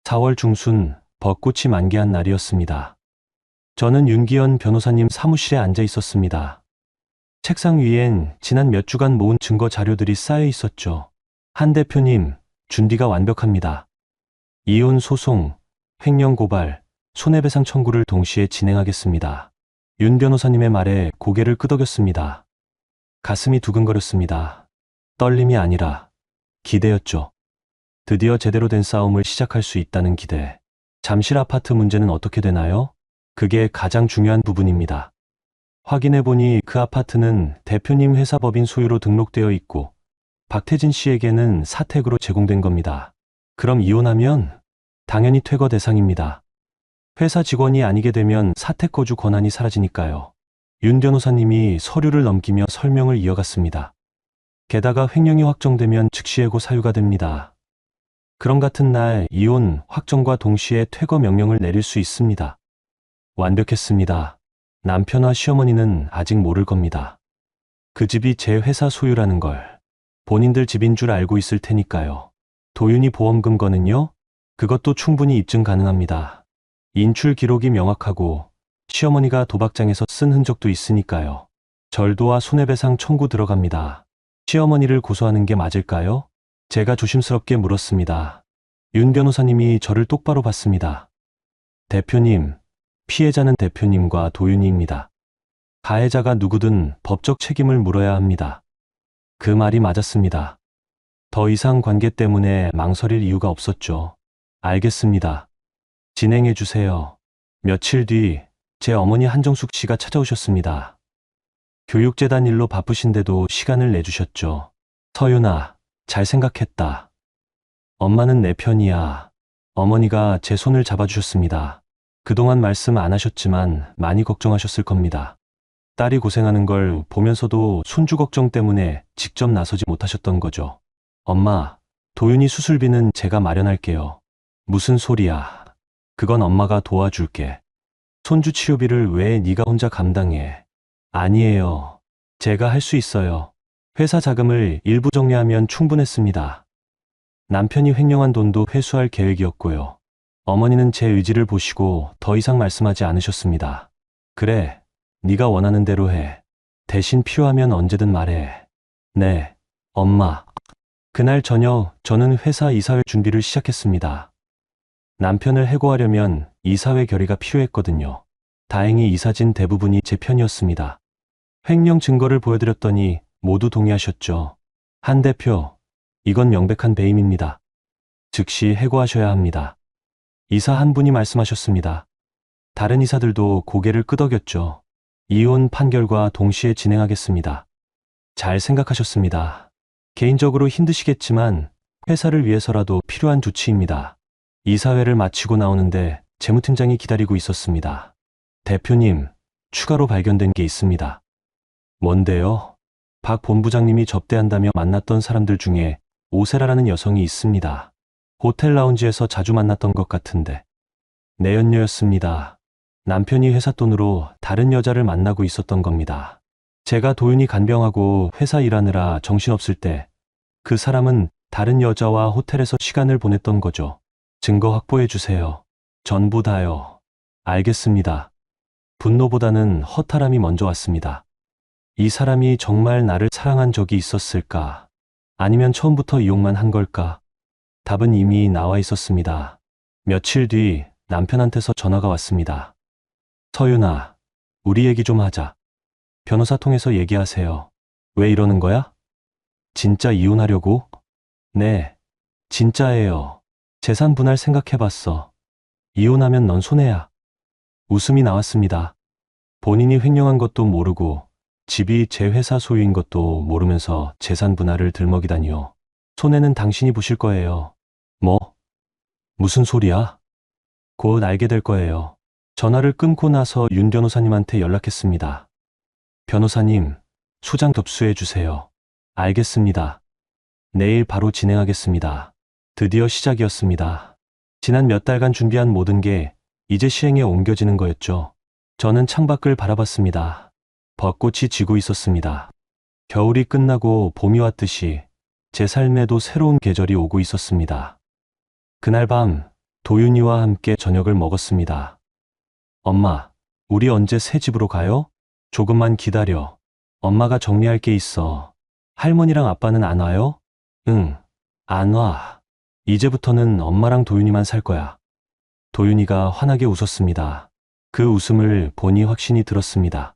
Speaker 3: 4월 중순 벚꽃이 만개한 날이었습니다. 저는 윤기현 변호사님 사무실에 앉아 있었습니다. 책상 위엔 지난 몇 주간 모은 증거 자료들이 쌓여 있었죠. 한 대표님, 준비가 완벽합니다. 이혼 소송, 횡령 고발, 손해배상 청구를 동시에 진행하겠습니다. 윤 변호사님의 말에 고개를 끄덕였습니다. 가슴이 두근거렸습니다. 떨림이 아니라 기대였죠. 드디어 제대로 된 싸움을 시작할 수 있다는 기대. 잠실 아파트 문제는 어떻게 되나요? 그게 가장 중요한 부분입니다. 확인해보니 그 아파트는 대표님 회사 법인 소유로 등록되어 있고 박태진 씨에게는 사택으로 제공된 겁니다. 그럼 이혼하면 당연히 퇴거 대상입니다. 회사 직원이 아니게 되면 사택 거주 권한이 사라지니까요. 윤 변호사님이 서류를 넘기며 설명을 이어갔습니다. 게다가 횡령이 확정되면 즉시 해고 사유가 됩니다. 그럼 같은 날 이혼 확정과 동시에 퇴거 명령을 내릴 수 있습니다. 완벽했습니다. 남편과 시어머니는 아직 모를 겁니다. 그 집이 제 회사 소유라는 걸. 본인들 집인 줄 알고 있을 테니까요. 도윤이 보험금 거는요? 그것도 충분히 입증 가능합니다. 인출 기록이 명확하고 시어머니가 도박장에서 쓴 흔적도 있으니까요. 절도와 손해배상 청구 들어갑니다. 시어머니를 고소하는 게 맞을까요? 제가 조심스럽게 물었습니다. 윤 변호사님이 저를 똑바로 봤습니다. 대표님, 피해자는 대표님과 도윤이입니다. 가해자가 누구든 법적 책임을 물어야 합니다. 그 말이 맞았습니다. 더 이상 관계 때문에 망설일 이유가 없었죠. 알겠습니다. 진행해 주세요. 며칠 뒤 제 어머니 한정숙 씨가 찾아오셨습니다. 교육재단 일로 바쁘신데도 시간을 내주셨죠. 서윤아, 잘 생각했다. 엄마는 내 편이야. 어머니가 제 손을 잡아주셨습니다. 그동안 말씀 안 하셨지만 많이 걱정하셨을 겁니다. 딸이 고생하는 걸 보면서도 손주 걱정 때문에 직접 나서지 못하셨던 거죠. 엄마, 도윤이 수술비는 제가 마련할게요. 무슨 소리야. 그건 엄마가 도와줄게. 손주 치료비를 왜 네가 혼자 감당해? 아니에요. 제가 할 수 있어요. 회사 자금을 일부 정리하면 충분했습니다. 남편이 횡령한 돈도 회수할 계획이었고요. 어머니는 제 의지를 보시고 더 이상 말씀하지 않으셨습니다. 그래, 네가 원하는 대로 해. 대신 필요하면 언제든 말해. 네, 엄마. 그날 저녁 저는 회사 이사회 준비를 시작했습니다. 남편을 해고하려면 이사회 결의가 필요했거든요. 다행히 이사진 대부분이 제 편이었습니다. 횡령 증거를 보여드렸더니 모두 동의하셨죠. 한 대표, 이건 명백한 배임입니다. 즉시 해고하셔야 합니다. 이사 한 분이 말씀하셨습니다. 다른 이사들도 고개를 끄덕였죠. 이혼 판결과 동시에 진행하겠습니다. 잘 생각하셨습니다. 개인적으로 힘드시겠지만 회사를 위해서라도 필요한 조치입니다. 이사회를 마치고 나오는데 재무팀장이 기다리고 있었습니다. 대표님, 추가로 발견된 게 있습니다. 뭔데요? 박 본부장님이 접대한다며 만났던 사람들 중에 오세라라는 여성이 있습니다. 호텔 라운지에서 자주 만났던 것 같은데. 내연녀였습니다. 남편이 회사 돈으로 다른 여자를 만나고 있었던 겁니다. 제가 도윤이 간병하고 회사 일하느라 정신없을 때 그 사람은 다른 여자와 호텔에서 시간을 보냈던 거죠. 증거 확보해 주세요. 전부 다요. 알겠습니다. 분노보다는 허탈함이 먼저 왔습니다. 이 사람이 정말 나를 사랑한 적이 있었을까? 아니면 처음부터 이용만 한 걸까? 답은 이미 나와 있었습니다. 며칠 뒤 남편한테서 전화가 왔습니다. 서윤아, 우리 얘기 좀 하자. 변호사 통해서 얘기하세요. 왜 이러는 거야? 진짜 이혼하려고? 네, 진짜예요. 재산 분할 생각해봤어. 이혼하면 넌 손해야. 웃음이 나왔습니다. 본인이 횡령한 것도 모르고 집이 제 회사 소유인 것도 모르면서 재산 분할을 들먹이다니요. 손해는 당신이 보실 거예요. 뭐? 무슨 소리야? 곧 알게 될 거예요. 전화를 끊고 나서 윤 변호사님한테 연락했습니다. 변호사님, 소장 접수해 주세요. 알겠습니다. 내일 바로 진행하겠습니다. 드디어 시작이었습니다. 지난 몇 달간 준비한 모든 게 이제 시행에 옮겨지는 거였죠. 저는 창밖을 바라봤습니다. 벚꽃이 지고 있었습니다. 겨울이 끝나고 봄이 왔듯이 제 삶에도 새로운 계절이 오고 있었습니다. 그날 밤 도윤이와 함께 저녁을 먹었습니다. 엄마, 우리 언제 새 집으로 가요? 조금만 기다려. 엄마가 정리할 게 있어. 할머니랑 아빠는 안 와요? 응, 안 와. 이제부터는 엄마랑 도윤이만 살 거야. 도윤이가 환하게 웃었습니다. 그 웃음을 보니 확신이 들었습니다.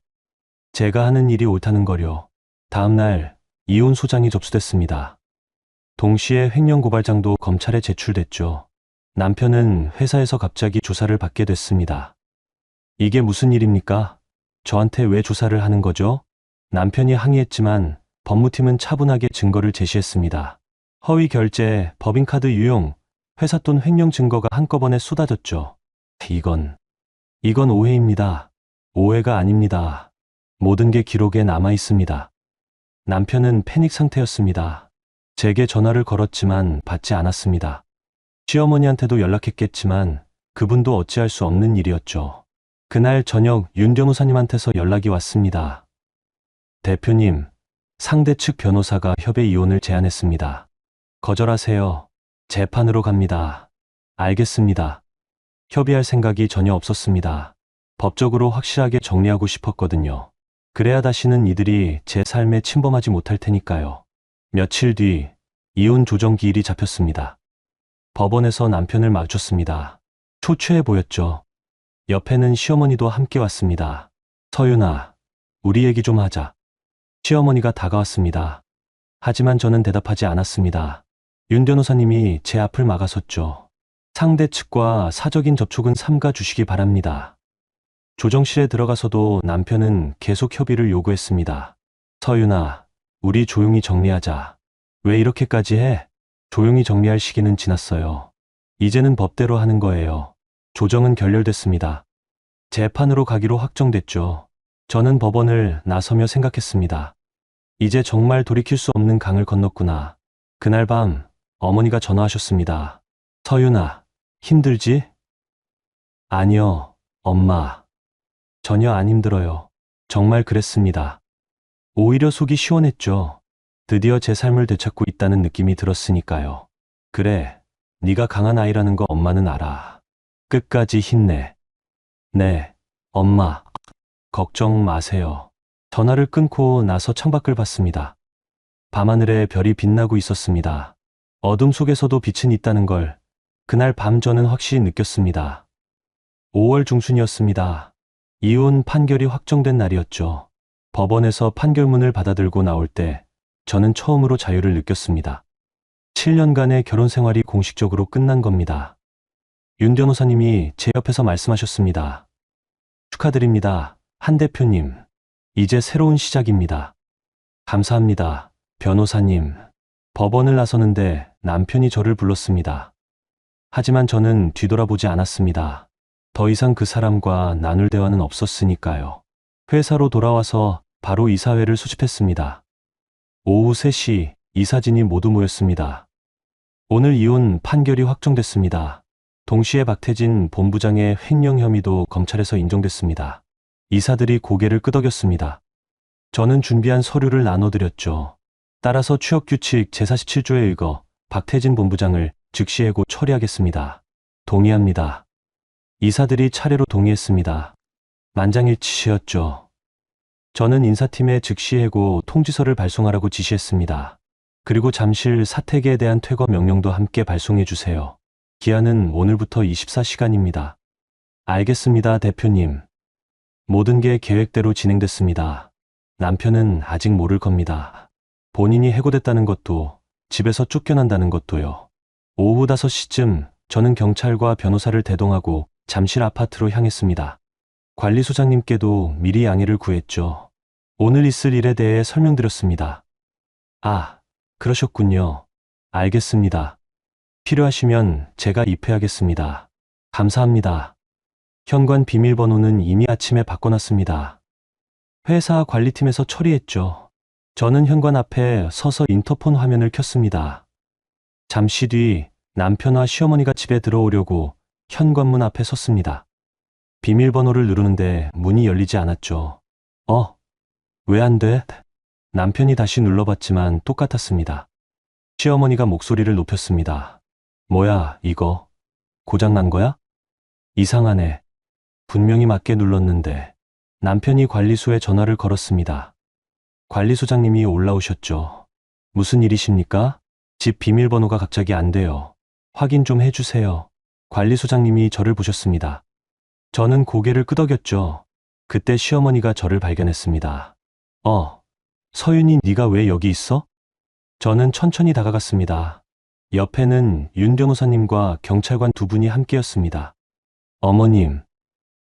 Speaker 3: 제가 하는 일이 옳다는 거요. 다음 날 이혼 소장이 접수됐습니다. 동시에 횡령 고발장도 검찰에 제출됐죠. 남편은 회사에서 갑자기 조사를 받게 됐습니다. 이게 무슨 일입니까? 저한테 왜 조사를 하는 거죠? 남편이 항의했지만 법무팀은 차분하게 증거를 제시했습니다. 허위 결제, 법인카드 유용, 회사 돈 횡령 증거가 한꺼번에 쏟아졌죠. 이건 오해입니다. 오해가 아닙니다. 모든 게 기록에 남아 있습니다. 남편은 패닉 상태였습니다. 제게 전화를 걸었지만 받지 않았습니다. 시어머니한테도 연락했겠지만 그분도 어찌할 수 없는 일이었죠. 그날 저녁 윤 변호사님한테서 연락이 왔습니다. 대표님, 상대 측 변호사가 협의 이혼을 제안했습니다. 거절하세요. 재판으로 갑니다. 알겠습니다. 협의할 생각이 전혀 없었습니다. 법적으로 확실하게 정리하고 싶었거든요. 그래야 다시는 이들이 제 삶에 침범하지 못할 테니까요. 며칠 뒤 이혼 조정 기일이 잡혔습니다. 법원에서 남편을 마주쳤습니다. 초췌해 보였죠. 옆에는 시어머니도 함께 왔습니다. 서윤아, 우리 얘기 좀 하자. 시어머니가 다가왔습니다. 하지만 저는 대답하지 않았습니다. 윤 변호사님이 제 앞을 막아섰죠. 상대 측과 사적인 접촉은 삼가 주시기 바랍니다. 조정실에 들어가서도 남편은 계속 협의를 요구했습니다. 서윤아, 우리 조용히 정리하자. 왜 이렇게까지 해? 조용히 정리할 시기는 지났어요. 이제는 법대로 하는 거예요. 조정은 결렬됐습니다. 재판으로 가기로 확정됐죠. 저는 법원을 나서며 생각했습니다. 이제 정말 돌이킬 수 없는 강을 건넜구나. 그날 밤 어머니가 전화하셨습니다. 서윤아, 힘들지? 아니요, 엄마. 전혀 안 힘들어요. 정말 그랬습니다. 오히려 속이 시원했죠. 드디어 제 삶을 되찾고 있다는 느낌이 들었으니까요. 그래, 네가 강한 아이라는 거 엄마는 알아. 끝까지 힘내. 네, 엄마. 걱정 마세요. 전화를 끊고 나서 창밖을 봤습니다. 밤하늘에 별이 빛나고 있었습니다. 어둠 속에서도 빛은 있다는 걸 그날 밤 저는 확실히 느꼈습니다. 5월 중순이었습니다. 이혼 판결이 확정된 날이었죠. 법원에서 판결문을 받아들고 나올 때 저는 처음으로 자유를 느꼈습니다. 7년간의 결혼 생활이 공식적으로 끝난 겁니다. 윤 변호사님이 제 옆에서 말씀하셨습니다. 축하드립니다, 한 대표님. 이제 새로운 시작입니다. 감사합니다, 변호사님. 법원을 나서는데 남편이 저를 불렀습니다. 하지만 저는 뒤돌아보지 않았습니다. 더 이상 그 사람과 나눌 대화는 없었으니까요. 회사로 돌아와서 바로 이사회를 수집했습니다. 오후 3시 이사진이 모두 모였습니다. 오늘 이혼 판결이 확정됐습니다. 동시에 박태진 본부장의 횡령 혐의도 검찰에서 인정됐습니다. 이사들이 고개를 끄덕였습니다. 저는 준비한 서류를 나눠드렸죠. 따라서 취업규칙 제47조에 의거 박태진 본부장을 즉시 해고 처리하겠습니다. 동의합니다. 이사들이 차례로 동의했습니다. 만장일치였죠. 저는 인사팀에 즉시 해고 통지서를 발송하라고 지시했습니다. 그리고 잠실 사택에 대한 퇴거 명령도 함께 발송해 주세요. 기한은 오늘부터 24시간입니다. 알겠습니다, 대표님. 모든 게 계획대로 진행됐습니다. 남편은 아직 모를 겁니다. 본인이 해고됐다는 것도, 집에서 쫓겨난다는 것도요. 오후 5시쯤 저는 경찰과 변호사를 대동하고 잠실 아파트로 향했습니다. 관리소장님께도 미리 양해를 구했죠. 오늘 있을 일에 대해 설명드렸습니다. 아, 그러셨군요. 알겠습니다. 필요하시면 제가 입회하겠습니다. 감사합니다. 현관 비밀번호는 이미 아침에 바꿔놨습니다. 회사 관리팀에서 처리했죠. 저는 현관 앞에 서서 인터폰 화면을 켰습니다. 잠시 뒤 남편과 시어머니가 집에 들어오려고 현관문 앞에 섰습니다. 비밀번호를 누르는데 문이 열리지 않았죠. 왜 안 돼? 남편이 다시 눌러봤지만 똑같았습니다. 시어머니가 목소리를 높였습니다. 뭐야, 이거? 고장난 거야? 이상하네. 분명히 맞게 눌렀는데. 남편이 관리소에 전화를 걸었습니다. 관리소장님이 올라오셨죠. 무슨 일이십니까? 집 비밀번호가 갑자기 안 돼요. 확인 좀 해주세요. 관리소장님이 저를 보셨습니다. 저는 고개를 끄덕였죠. 그때 시어머니가 저를 발견했습니다. 서윤이 네가 왜 여기 있어? 저는 천천히 다가갔습니다. 옆에는 윤 변호사님과 경찰관 두 분이 함께였습니다. 어머님,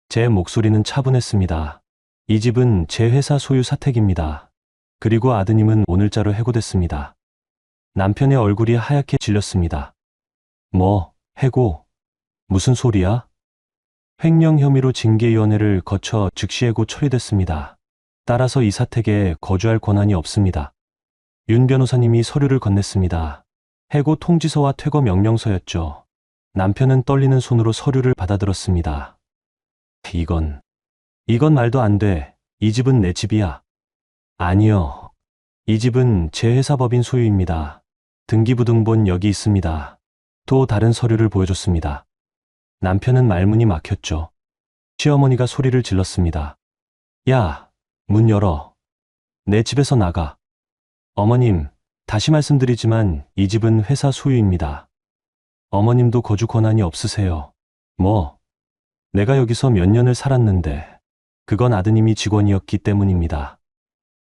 Speaker 3: 제 목소리는 차분했습니다. 이 집은 제 회사 소유 사택입니다. 그리고 아드님은 오늘자로 해고됐습니다. 남편의 얼굴이 하얗게 질렸습니다. 뭐, 해고? 무슨 소리야? 횡령 혐의로 징계위원회를 거쳐 즉시 해고 처리됐습니다. 따라서 이 사택에 거주할 권한이 없습니다. 윤 변호사님이 서류를 건넸습니다. 해고 통지서와 퇴거 명령서였죠. 남편은 떨리는 손으로 서류를 받아들었습니다. 이건 말도 안 돼. 이 집은 내 집이야. 아니요. 이 집은 제 회사 법인 소유입니다. 등기부등본 여기 있습니다. 또 다른 서류를 보여줬습니다. 남편은 말문이 막혔죠. 시어머니가 소리를 질렀습니다. 야, 문 열어. 내 집에서 나가. 어머님, 다시 말씀드리지만 이 집은 회사 소유입니다. 어머님도 거주 권한이 없으세요. 뭐? 내가 여기서 몇 년을 살았는데 그건 아드님이 직원이었기 때문입니다.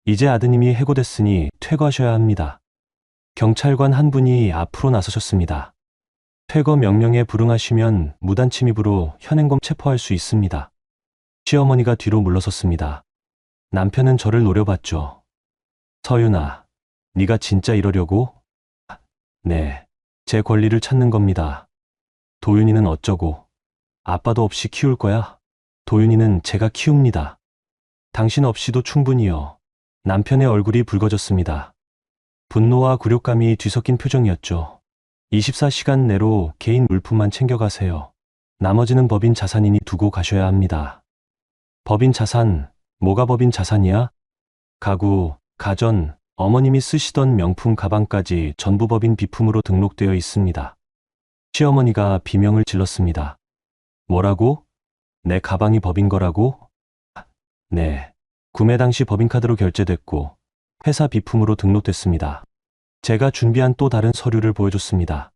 Speaker 3: 이제 아드님이 해고됐으니 퇴거하셔야 합니다. 경찰관 한 분이 앞으로 나서셨습니다. 퇴거 명령에 불응하시면 무단 침입으로 현행범 체포할 수 있습니다. 시어머니가 뒤로 물러섰습니다. 남편은 저를 노려봤죠. 서윤아, 네가 진짜 이러려고? 네. 제 권리를 찾는 겁니다. 도윤이는 어쩌고? 아빠도 없이 키울 거야? 도윤이는 제가 키웁니다. 당신 없이도 충분히요. 남편의 얼굴이 붉어졌습니다. 분노와 굴욕감이 뒤섞인 표정이었죠. 24시간 내로 개인 물품만 챙겨가세요. 나머지는 법인 자산인이 두고 가셔야 합니다. 법인 자산, 뭐가 법인 자산이야? 가구, 가전, 어머님이 쓰시던 명품 가방까지 전부 법인 비품으로 등록되어 있습니다. 시어머니가 비명을 질렀습니다. 뭐라고? 내 가방이 법인 거라고? 네. 구매 당시 법인카드로 결제됐고 회사 비품으로 등록됐습니다. 제가 준비한 또 다른 서류를 보여줬습니다.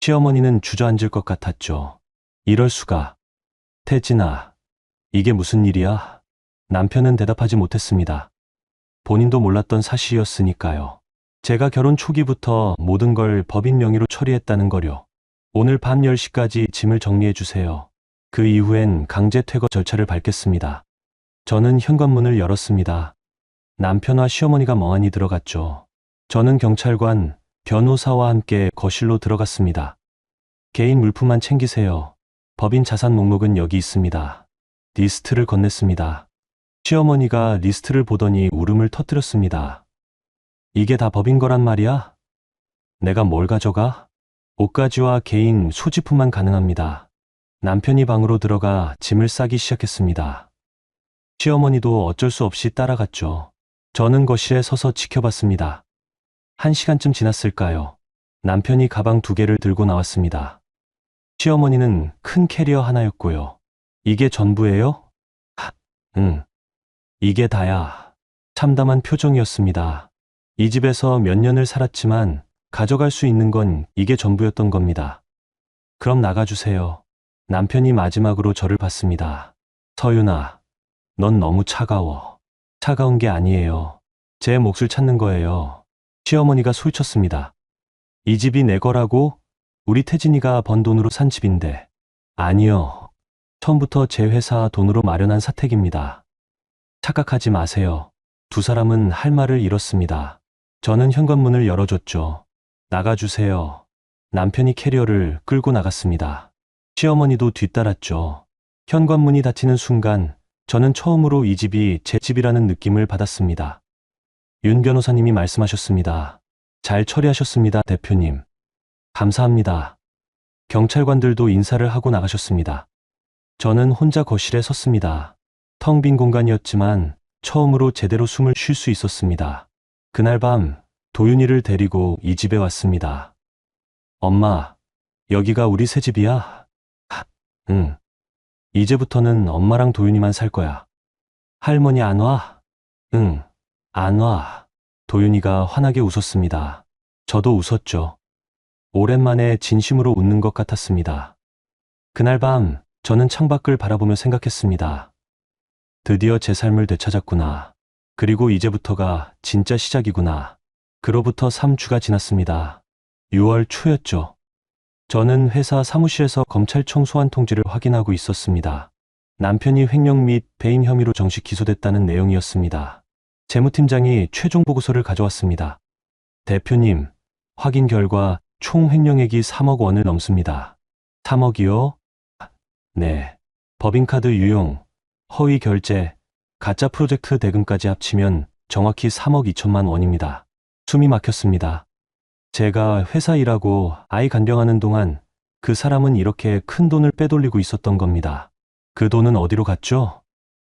Speaker 3: 시어머니는 주저앉을 것 같았죠. 이럴 수가. 태진아, 이게 무슨 일이야? 남편은 대답하지 못했습니다. 본인도 몰랐던 사실이었으니까요. 제가 결혼 초기부터 모든 걸 법인 명의로 처리했다는 거요. 오늘 밤 10시까지 짐을 정리해 주세요. 그 이후엔 강제 퇴거 절차를 밟겠습니다. 저는 현관문을 열었습니다. 남편과 시어머니가 멍하니 들어갔죠. 저는 경찰관, 변호사와 함께 거실로 들어갔습니다. 개인 물품만 챙기세요. 법인 자산 목록은 여기 있습니다. 리스트를 건넸습니다. 시어머니가 리스트를 보더니 울음을 터뜨렸습니다. 이게 다 법인 거란 말이야? 내가 뭘 가져가? 옷가지와 개인 소지품만 가능합니다. 남편이 방으로 들어가 짐을 싸기 시작했습니다. 시어머니도 어쩔 수 없이 따라갔죠. 저는 거실에 서서 지켜봤습니다. 1시간쯤 지났을까요? 남편이 가방 2개를 들고 나왔습니다. 시어머니는 큰 캐리어 하나였고요. 이게 전부예요? 응. 이게 다야. 참담한 표정이었습니다. 이 집에서 몇 년을 살았지만 가져갈 수 있는 건 이게 전부였던 겁니다. 그럼 나가주세요. 남편이 마지막으로 저를 봤습니다. 서윤아, 넌 너무 차가워. 차가운 게 아니에요. 제 몫을 찾는 거예요. 시어머니가 소리쳤습니다. 이 집이 내 거라고? 우리 태진이가 번 돈으로 산 집인데. 아니요. 처음부터 제 회사 돈으로 마련한 사택입니다. 착각하지 마세요. 두 사람은 할 말을 잃었습니다. 저는 현관문을 열어줬죠. 나가주세요. 남편이 캐리어를 끌고 나갔습니다. 시어머니도 뒤따랐죠. 현관문이 닫히는 순간 저는 처음으로 이 집이 제 집이라는 느낌을 받았습니다. 윤 변호사님이 말씀하셨습니다. 잘 처리하셨습니다, 대표님. 감사합니다. 경찰관들도 인사를 하고 나가셨습니다. 저는 혼자 거실에 섰습니다. 텅 빈 공간이었지만 처음으로 제대로 숨을 쉴 수 있었습니다. 그날 밤 도윤이를 데리고 이 집에 왔습니다. 엄마, 여기가 우리 새 집이야? 응. 이제부터는 엄마랑 도윤이만 살 거야. 할머니 안 와? 응, 안 와. 도윤이가 환하게 웃었습니다. 저도 웃었죠. 오랜만에 진심으로 웃는 것 같았습니다. 그날 밤 저는 창밖을 바라보며 생각했습니다. 드디어 제 삶을 되찾았구나. 그리고 이제부터가 진짜 시작이구나. 그로부터 3주가 지났습니다. 6월 초였죠. 저는 회사 사무실에서 검찰청 소환 통지를 확인하고 있었습니다. 남편이 횡령 및 배임 혐의로 정식 기소됐다는 내용이었습니다. 재무팀장이 최종 보고서를 가져왔습니다. 대표님, 확인 결과 총 횡령액이 3억 원을 넘습니다. 3억이요? 네. 법인카드 유용, 허위 결제, 가짜 프로젝트 대금까지 합치면 정확히 3억 2천만 원입니다. 숨이 막혔습니다. 제가 회사 일하고 아이 간병하는 동안 그 사람은 이렇게 큰 돈을 빼돌리고 있었던 겁니다. 그 돈은 어디로 갔죠?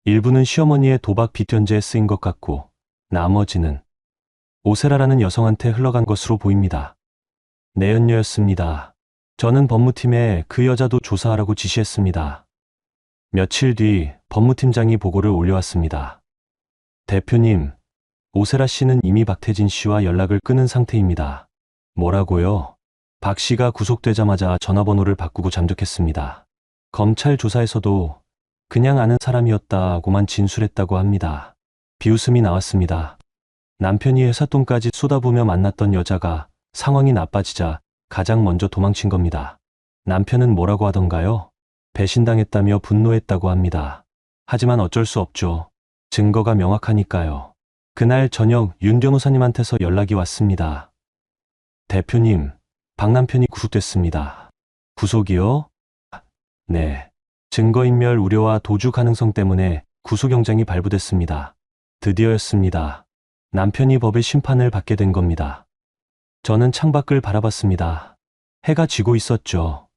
Speaker 3: 일부는 시어머니의 도박 빚연재에 쓰인 것 같고 나머지는 오세라라는 여성한테 흘러간 것으로 보입니다. 내연녀였습니다. 저는 법무팀에 그 여자도 조사하라고 지시했습니다. 며칠 뒤 법무팀장이 보고를 올려왔습니다. 대표님, 오세라 씨는 이미 박태진 씨와 연락을 끊은 상태입니다. 뭐라고요? 박 씨가 구속되자마자 전화번호를 바꾸고 잠적했습니다. 검찰 조사에서도 그냥 아는 사람이었다고만 진술했다고 합니다. 비웃음이 나왔습니다. 남편이 회사 돈까지 쏟아부으며 만났던 여자가 상황이 나빠지자 가장 먼저 도망친 겁니다. 남편은 뭐라고 하던가요? 배신당했다며 분노했다고 합니다. 하지만 어쩔 수 없죠. 증거가 명확하니까요. 그날 저녁 윤 변호사님한테서 연락이 왔습니다. 대표님, 박 남편이 구속됐습니다. 구속이요? 네. 증거인멸 우려와 도주 가능성 때문에 구속영장이 발부됐습니다. 드디어였습니다. 남편이 법의 심판을 받게 된 겁니다. 저는 창밖을 바라봤습니다. 해가 지고 있었죠.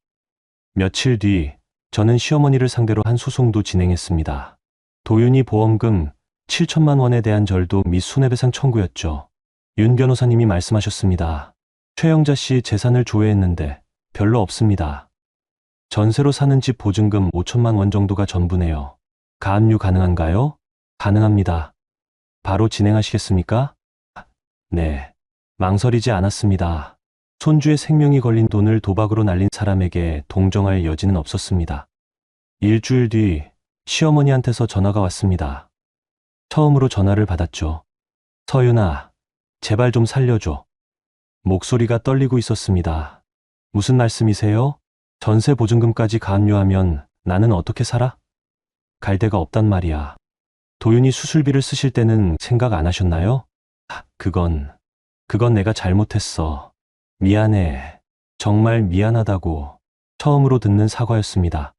Speaker 3: 며칠 뒤 저는 시어머니를 상대로 한 소송도 진행했습니다. 도윤이 보험금 7천만 원에 대한 절도 및 손해배상 청구였죠. 윤 변호사님이 말씀하셨습니다. 최영자 씨 재산을 조회했는데 별로 없습니다. 전세로 사는 집 보증금 5천만 원 정도가 전부네요. 가압류 가능한가요? 가능합니다. 바로 진행하시겠습니까? 네. 망설이지 않았습니다. 손주의 생명이 걸린 돈을 도박으로 날린 사람에게 동정할 여지는 없었습니다. 일주일 뒤 시어머니한테서 전화가 왔습니다. 처음으로 전화를 받았죠. 서윤아, 제발 좀 살려줘. 목소리가 떨리고 있었습니다. 무슨 말씀이세요? 전세 보증금까지 가압류하면 나는 어떻게 살아? 갈 데가 없단 말이야. 도윤이 수술비를 쓰실 때는 생각 안 하셨나요? 그건 내가 잘못했어. 미안해. 정말 미안하다고. 처음으로 듣는 사과였습니다.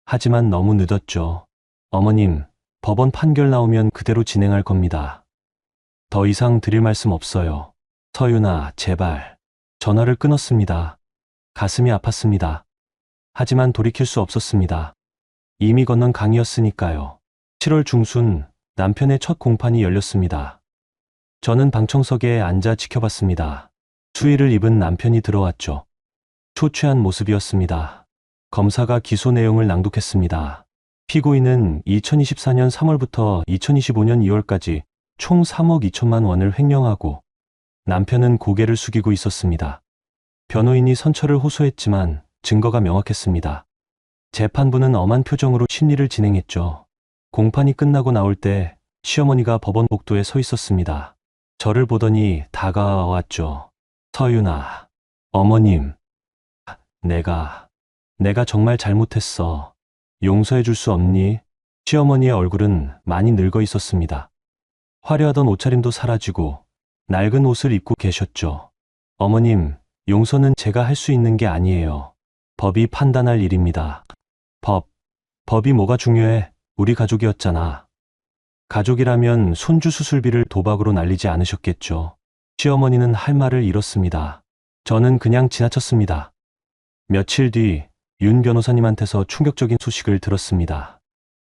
Speaker 3: 하지만 너무 늦었죠. 어머님, 법원 판결 나오면 그대로 진행할 겁니다. 더 이상 드릴 말씀 없어요. 서윤아, 제발. 전화를 끊었습니다. 가슴이 아팠습니다. 하지만 돌이킬 수 없었습니다. 이미 건넌 강이었으니까요. 7월 중순 남편의 첫 공판이 열렸습니다. 저는 방청석에 앉아 지켜봤습니다. 수의를 입은 남편이 들어왔죠. 초췌한 모습이었습니다. 검사가 기소 내용을 낭독했습니다. 피고인은 2024년 3월부터 2025년 2월까지 총 3억 2천만 원을 횡령하고 남편은 고개를 숙이고 있었습니다. 변호인이 선처를 호소했지만 증거가 명확했습니다. 재판부는 엄한 표정으로 심리를 진행했죠. 공판이 끝나고 나올 때 시어머니가 법원 복도에 서 있었습니다. 저를 보더니 다가왔죠. 서윤아, 어머님, 내가 정말 잘못했어. 용서해 줄 수 없니? 시어머니의 얼굴은 많이 늙어 있었습니다. 화려하던 옷차림도 사라지고 낡은 옷을 입고 계셨죠. 어머님, 용서는 제가 할 수 있는 게 아니에요. 법이 판단할 일입니다. 법이 뭐가 중요해? 우리 가족이었잖아. 가족이라면 손주 수술비를 도박으로 날리지 않으셨겠죠. 시어머니는 할 말을 잃었습니다. 저는 그냥 지나쳤습니다. 며칠 뒤 윤 변호사님한테서 충격적인 소식을 들었습니다.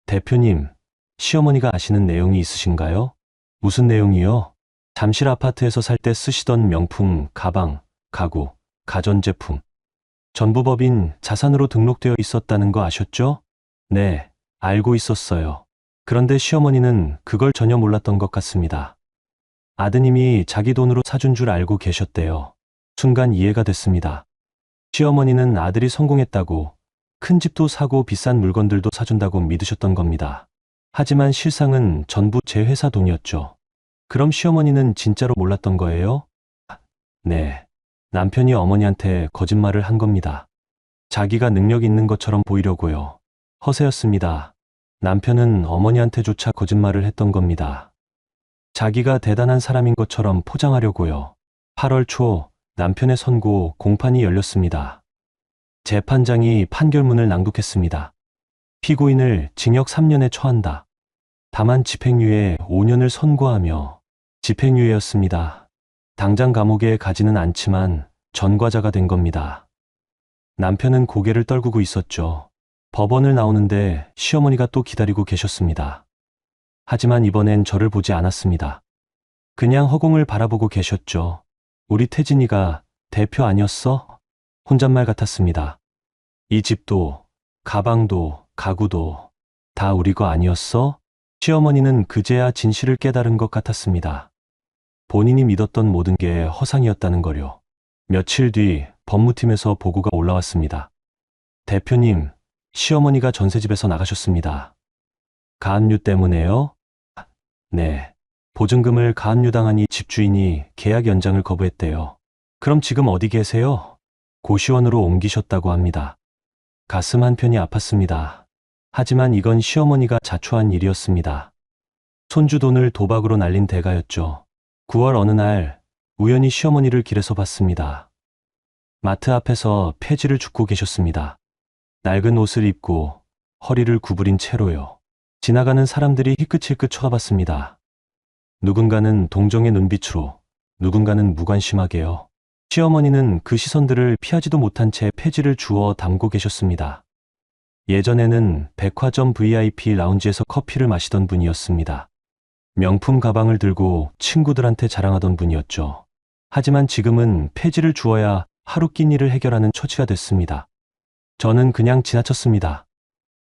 Speaker 3: 대표님, 시어머니가 아시는 내용이 있으신가요? 무슨 내용이요? 잠실 아파트에서 살 때 쓰시던 명품, 가방, 가구, 가전제품. 전부 법인 자산으로 등록되어 있었다는 거 아셨죠? 네, 알고 있었어요. 그런데 시어머니는 그걸 전혀 몰랐던 것 같습니다. 아드님이 자기 돈으로 사준 줄 알고 계셨대요. 순간 이해가 됐습니다. 시어머니는 아들이 성공했다고 큰 집도 사고 비싼 물건들도 사준다고 믿으셨던 겁니다. 하지만 실상은 전부 제 회사 돈이었죠. 그럼 시어머니는 진짜로 몰랐던 거예요? 네. 남편이 어머니한테 거짓말을 한 겁니다. 자기가 능력 있는 것처럼 보이려고요. 허세였습니다. 남편은 어머니한테조차 거짓말을 했던 겁니다. 자기가 대단한 사람인 것처럼 포장하려고요. 8월 초 남편의 선고 공판이 열렸습니다. 재판장이 판결문을 낭독했습니다. 피고인을 징역 3년에 처한다. 다만 집행유예 5년을 선고하며 집행유예였습니다. 당장 감옥에 가지는 않지만 전과자가 된 겁니다. 남편은 고개를 떨구고 있었죠. 법원을 나오는데 시어머니가 또 기다리고 계셨습니다. 하지만 이번엔 저를 보지 않았습니다. 그냥 허공을 바라보고 계셨죠. 우리 태진이가 대표 아니었어? 혼잣말 같았습니다. 이 집도, 가방도, 가구도 다 우리 거 아니었어? 시어머니는 그제야 진실을 깨달은 것 같았습니다. 본인이 믿었던 모든 게 허상이었다는 거요. 며칠 뒤 법무팀에서 보고가 올라왔습니다. 대표님, 시어머니가 전세집에서 나가셨습니다. 가압류 때문에요? 네. 보증금을 가압류당하니 집주인이 계약 연장을 거부했대요. 그럼 지금 어디 계세요? 고시원으로 옮기셨다고 합니다. 가슴 한편이 아팠습니다. 하지만 이건 시어머니가 자초한 일이었습니다. 손주 돈을 도박으로 날린 대가였죠. 9월 어느 날 우연히 시어머니를 길에서 봤습니다. 마트 앞에서 폐지를 줍고 계셨습니다. 낡은 옷을 입고 허리를 구부린 채로요. 지나가는 사람들이 힐끗힐끗 쳐다봤습니다. 누군가는 동정의 눈빛으로, 누군가는 무관심하게요. 시어머니는 그 시선들을 피하지도 못한 채 폐지를 주워 담고 계셨습니다. 예전에는 백화점 VIP 라운지에서 커피를 마시던 분이었습니다. 명품 가방을 들고 친구들한테 자랑하던 분이었죠. 하지만 지금은 폐지를 주어야 하루 낀 일을 해결하는 처지가 됐습니다. 저는 그냥 지나쳤습니다.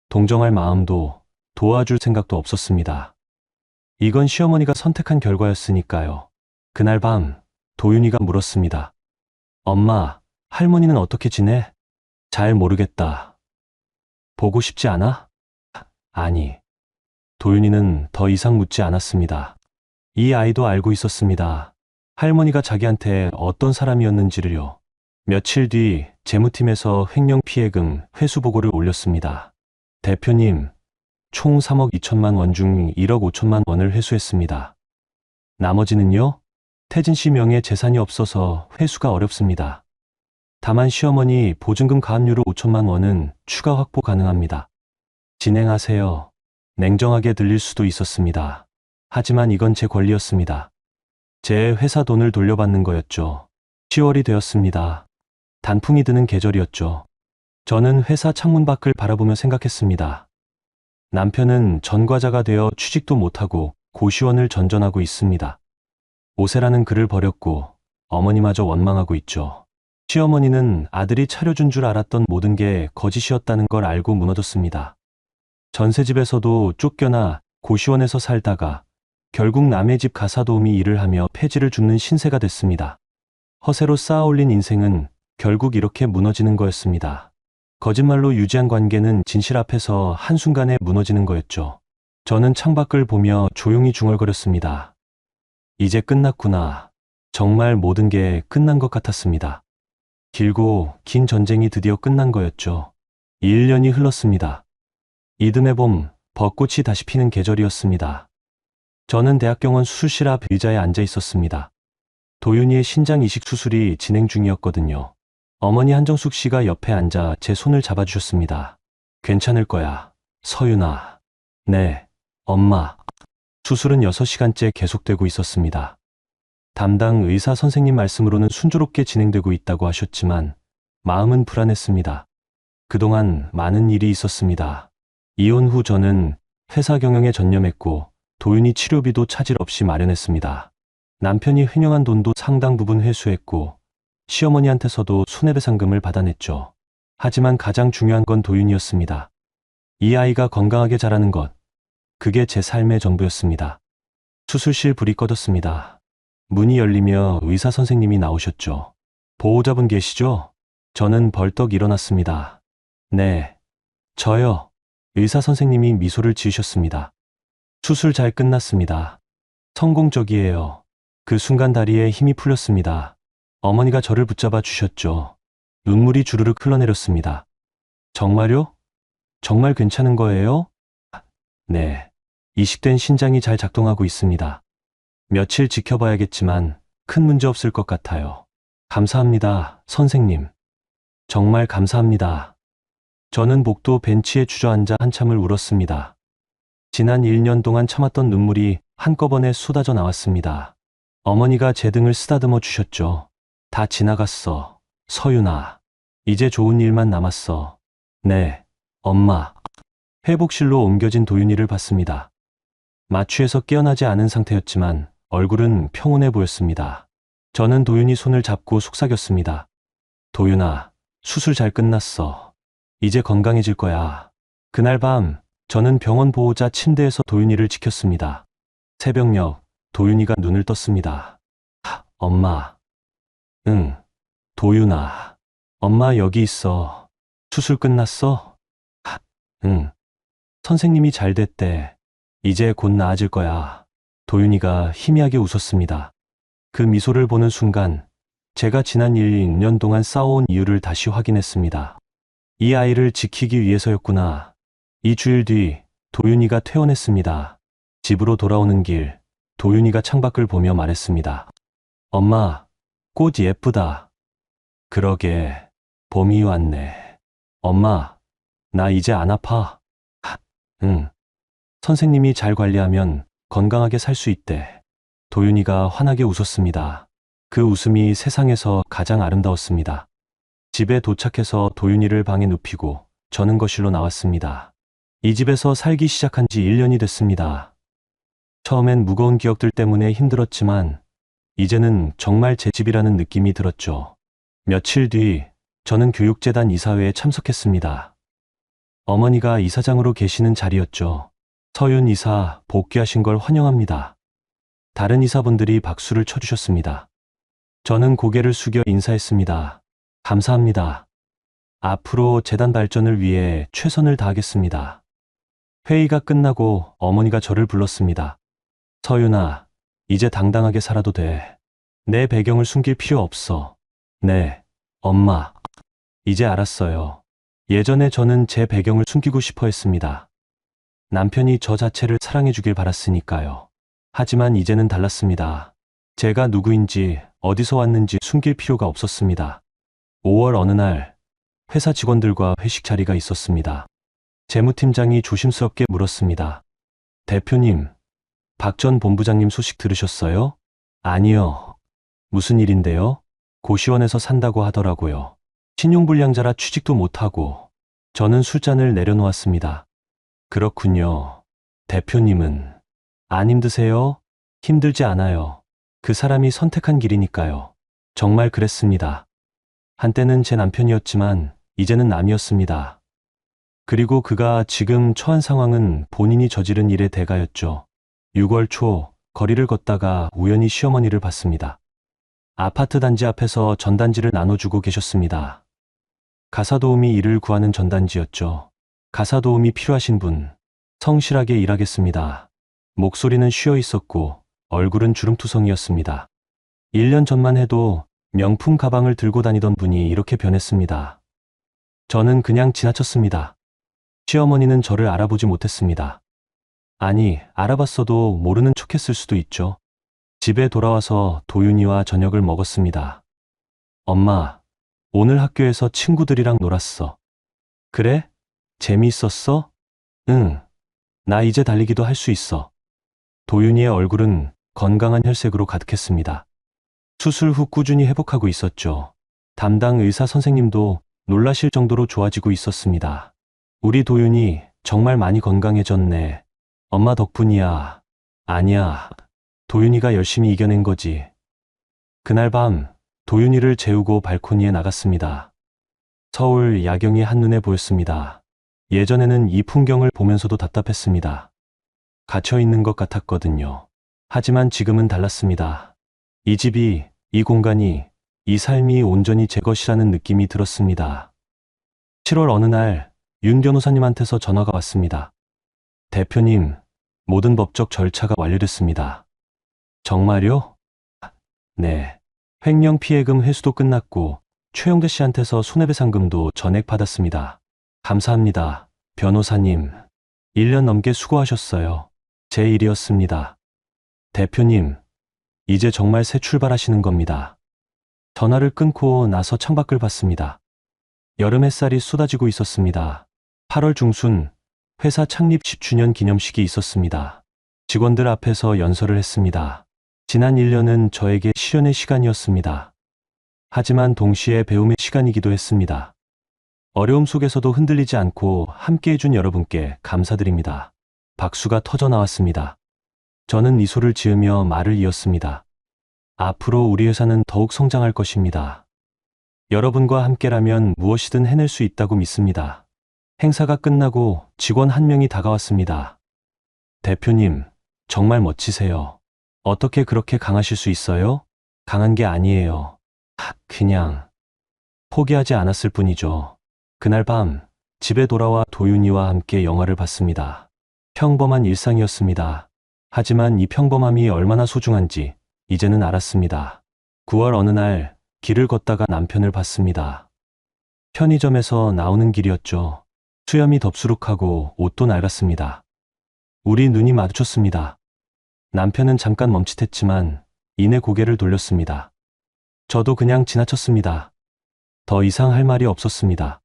Speaker 3: 동정할 마음도 도와줄 생각도 없었습니다. 이건 시어머니가 선택한 결과였으니까요. 그날 밤 도윤이가 물었습니다. 엄마, 할머니는 어떻게 지내? 잘 모르겠다. 보고 싶지 않아? 아니. 도윤이는 더 이상 묻지 않았습니다. 이 아이도 알고 있었습니다. 할머니가 자기한테 어떤 사람이었는지를요. 며칠 뒤 재무팀에서 횡령 피해금 회수 보고를 올렸습니다. 대표님, 총 3억 2천만 원 중 1억 5천만 원을 회수했습니다. 나머지는요? 태진 씨 명의 재산이 없어서 회수가 어렵습니다. 다만 시어머니 보증금 가압류로 5천만 원은 추가 확보 가능합니다. 진행하세요. 냉정하게 들릴 수도 있었습니다. 하지만 이건 제 권리였습니다. 제 회사 돈을 돌려받는 거였죠. 10월이 되었습니다. 단풍이 드는 계절이었죠. 저는 회사 창문 밖을 바라보며 생각했습니다. 남편은 전과자가 되어 취직도 못하고 고시원을 전전하고 있습니다. 오세라는 그를 버렸고 어머니마저 원망하고 있죠. 시어머니는 아들이 차려준 줄 알았던 모든 게 거짓이었다는 걸 알고 무너졌습니다. 전세집에서도 쫓겨나 고시원에서 살다가 결국 남의 집 가사도우미 일을 하며 폐지를 줍는 신세가 됐습니다. 허세로 쌓아올린 인생은 결국 이렇게 무너지는 거였습니다. 거짓말로 유지한 관계는 진실 앞에서 한순간에 무너지는 거였죠. 저는 창밖을 보며 조용히 중얼거렸습니다. 이제 끝났구나. 정말 모든 게 끝난 것 같았습니다. 길고 긴 전쟁이 드디어 끝난 거였죠. 1년이 흘렀습니다. 이듬해 봄, 벚꽃이 다시 피는 계절이었습니다. 저는 대학병원 수술실 앞 의자에 앉아 있었습니다. 도윤이의 신장 이식 수술이 진행 중이었거든요. 어머니 한정숙 씨가 옆에 앉아 제 손을 잡아주셨습니다. 괜찮을 거야, 서윤아. 네, 엄마. 수술은 6시간째 계속되고 있었습니다. 담당 의사 선생님 말씀으로는 순조롭게 진행되고 있다고 하셨지만 마음은 불안했습니다. 그동안 많은 일이 있었습니다. 이혼 후 저는 회사 경영에 전념했고 도윤이 치료비도 차질 없이 마련했습니다. 남편이 횡령한 돈도 상당 부분 회수했고 시어머니한테서도 손해배상금을 받아냈죠. 하지만 가장 중요한 건 도윤이었습니다. 이 아이가 건강하게 자라는 것, 그게 제 삶의 전부였습니다. 수술실 불이 꺼졌습니다. 문이 열리며 의사 선생님이 나오셨죠. 보호자분 계시죠? 저는 벌떡 일어났습니다. 네, 저요. 의사 선생님이 미소를 지으셨습니다. 수술 잘 끝났습니다. 성공적이에요. 그 순간 다리에 힘이 풀렸습니다. 어머니가 저를 붙잡아 주셨죠. 눈물이 주르륵 흘러내렸습니다. 정말요? 정말 괜찮은 거예요? 네. 이식된 신장이 잘 작동하고 있습니다. 며칠 지켜봐야겠지만 큰 문제 없을 것 같아요. 감사합니다, 선생님. 정말 감사합니다. 저는 복도 벤치에 주저앉아 한참을 울었습니다. 지난 1년 동안 참았던 눈물이 한꺼번에 쏟아져 나왔습니다. 어머니가 제 등을 쓰다듬어 주셨죠. 다 지나갔어, 서윤아. 이제 좋은 일만 남았어. 네, 엄마. 회복실로 옮겨진 도윤이를 봤습니다. 마취에서 깨어나지 않은 상태였지만 얼굴은 평온해 보였습니다. 저는 도윤이 손을 잡고 속삭였습니다. 도윤아, 수술 잘 끝났어. 이제 건강해질 거야. 그날 밤 저는 병원 보호자 침대에서 도윤이를 지켰습니다. 새벽녘 도윤이가 눈을 떴습니다. 엄마. 응, 도윤아. 엄마 여기 있어. 수술 끝났어? 응. 선생님이 잘 됐대. 이제 곧 나아질 거야. 도윤이가 희미하게 웃었습니다. 그 미소를 보는 순간 제가 지난 1년 동안 쌓아온 이유를 다시 확인했습니다. 이 아이를 지키기 위해서였구나. 2주일 뒤 도윤이가 퇴원했습니다. 집으로 돌아오는 길 도윤이가 창밖을 보며 말했습니다. 엄마, 꽃 예쁘다. 그러게, 봄이 왔네. 엄마, 나 이제 안 아파. 응. 선생님이 잘 관리하면 건강하게 살 수 있대. 도윤이가 환하게 웃었습니다. 그 웃음이 세상에서 가장 아름다웠습니다. 집에 도착해서 도윤이를 방에 눕히고 저는 거실로 나왔습니다. 이 집에서 살기 시작한 지 1년이 됐습니다. 처음엔 무거운 기억들 때문에 힘들었지만 이제는 정말 제 집이라는 느낌이 들었죠. 며칠 뒤 저는 교육재단 이사회에 참석했습니다. 어머니가 이사장으로 계시는 자리였죠. 서윤 이사 복귀하신 걸 환영합니다. 다른 이사분들이 박수를 쳐주셨습니다. 저는 고개를 숙여 인사했습니다. 감사합니다. 앞으로 재단 발전을 위해 최선을 다하겠습니다. 회의가 끝나고 어머니가 저를 불렀습니다. 서윤아, 이제 당당하게 살아도 돼. 내 배경을 숨길 필요 없어. 네, 엄마. 이제 알았어요. 예전에 저는 제 배경을 숨기고 싶어 했습니다. 남편이 저 자체를 사랑해주길 바랐으니까요. 하지만 이제는 달랐습니다. 제가 누구인지 어디서 왔는지 숨길 필요가 없었습니다. 5월 어느 날 회사 직원들과 회식 자리가 있었습니다. 재무팀장이 조심스럽게 물었습니다. 대표님, 박 전 본부장님 소식 들으셨어요? 아니요. 무슨 일인데요? 고시원에서 산다고 하더라고요. 신용불량자라 취직도 못하고. 저는 술잔을 내려놓았습니다. 그렇군요. 대표님은 안 힘드세요? 힘들지 않아요. 그 사람이 선택한 길이니까요. 정말 그랬습니다. 한때는 제 남편이었지만 이제는 남이었습니다. 그리고 그가 지금 처한 상황은 본인이 저지른 일의 대가였죠. 6월 초 거리를 걷다가 우연히 시어머니를 봤습니다. 아파트 단지 앞에서 전단지를 나눠주고 계셨습니다. 가사도우미 일을 구하는 전단지였죠. 가사도우미 필요하신 분, 성실하게 일하겠습니다. 목소리는 쉬어 있었고 얼굴은 주름투성이었습니다. 1년 전만 해도 명품 가방을 들고 다니던 분이 이렇게 변했습니다. 저는 그냥 지나쳤습니다. 시어머니는 저를 알아보지 못했습니다. 아니, 알아봤어도 모르는 척했을 수도 있죠. 집에 돌아와서 도윤이와 저녁을 먹었습니다. 엄마, 오늘 학교에서 친구들이랑 놀았어. 그래? 재미있었어? 응. 나 이제 달리기도 할 수 있어. 도윤이의 얼굴은 건강한 혈색으로 가득했습니다. 수술 후 꾸준히 회복하고 있었죠. 담당 의사 선생님도 놀라실 정도로 좋아지고 있었습니다. 우리 도윤이 정말 많이 건강해졌네. 엄마 덕분이야. 아니야. 도윤이가 열심히 이겨낸 거지. 그날 밤 도윤이를 재우고 발코니에 나갔습니다. 서울 야경이 한눈에 보였습니다. 예전에는 이 풍경을 보면서도 답답했습니다. 갇혀있는 것 같았거든요. 하지만 지금은 달랐습니다. 이 집이, 이 공간이, 이 삶이 온전히 제 것이라는 느낌이 들었습니다. 7월 어느 날 윤 변호사님한테서 전화가 왔습니다. 대표님, 모든 법적 절차가 완료됐습니다. 정말요? 네. 횡령 피해금 회수도 끝났고 최영대 씨한테서 손해배상금도 전액 받았습니다. 감사합니다. 변호사님. 1년 넘게 수고하셨어요. 제 일이었습니다. 대표님, 이제 정말 새 출발하시는 겁니다. 전화를 끊고 나서 창밖을 봤습니다. 여름 햇살이 쏟아지고 있었습니다. 8월 중순 회사 창립 10주년 기념식이 있었습니다. 직원들 앞에서 연설을 했습니다. 지난 1년은 저에게 실현의 시간이었습니다. 하지만 동시에 배움의 시간이기도 했습니다. 어려움 속에서도 흔들리지 않고 함께 해준 여러분께 감사드립니다. 박수가 터져 나왔습니다. 저는 미소를 지으며 말을 이었습니다. 앞으로 우리 회사는 더욱 성장할 것입니다. 여러분과 함께라면 무엇이든 해낼 수 있다고 믿습니다. 행사가 끝나고 직원 한 명이 다가왔습니다. 대표님, 정말 멋지세요. 어떻게 그렇게 강하실 수 있어요? 강한 게 아니에요. 그냥 포기하지 않았을 뿐이죠. 그날 밤 집에 돌아와 도윤이와 함께 영화를 봤습니다. 평범한 일상이었습니다. 하지만 이 평범함이 얼마나 소중한지 이제는 알았습니다. 9월 어느 날 길을 걷다가 남편을 봤습니다. 편의점에서 나오는 길이었죠. 수염이 덥수룩하고 옷도 낡았습니다. 우리 눈이 마주쳤습니다. 남편은 잠깐 멈칫했지만 이내 고개를 돌렸습니다. 저도 그냥 지나쳤습니다. 더 이상 할 말이 없었습니다.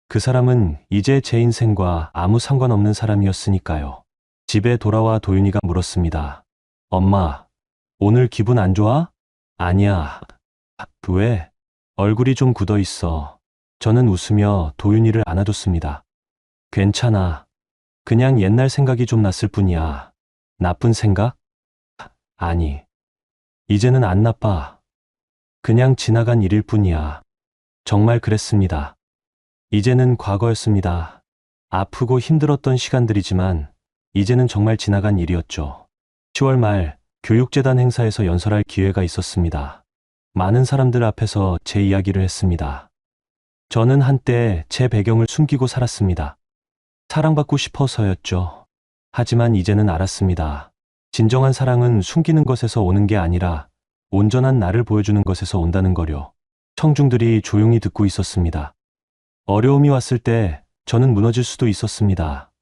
Speaker 3: 그 사람은 이제 제 인생과 아무 상관없는 사람이었으니까요. 집에 돌아와 도윤이가 물었습니다. 엄마, 오늘 기분 안 좋아? 아니야. 왜? 얼굴이 좀 굳어 있어. 저는 웃으며 도윤이를 안아줬습니다. 괜찮아. 그냥 옛날 생각이 좀 났을 뿐이야. 나쁜 생각? 아니. 이제는 안 나빠. 그냥 지나간 일일 뿐이야. 정말 그랬습니다. 이제는 과거였습니다. 아프고 힘들었던 시간들이지만 이제는 정말 지나간 일이었죠. 10월 말 교육재단 행사에서 연설할 기회가 있었습니다. 많은 사람들 앞에서 제 이야기를 했습니다. 저는 한때 제 배경을 숨기고 살았습니다. 사랑받고 싶어서였죠. 하지만 이제는 알았습니다. 진정한 사랑은 숨기는 것에서 오는 게 아니라 온전한 나를 보여주는 것에서 온다는 거요. 청중들이 조용히 듣고 있었습니다. 어려움이 왔을 때 저는 무너질 수도 있었습니다.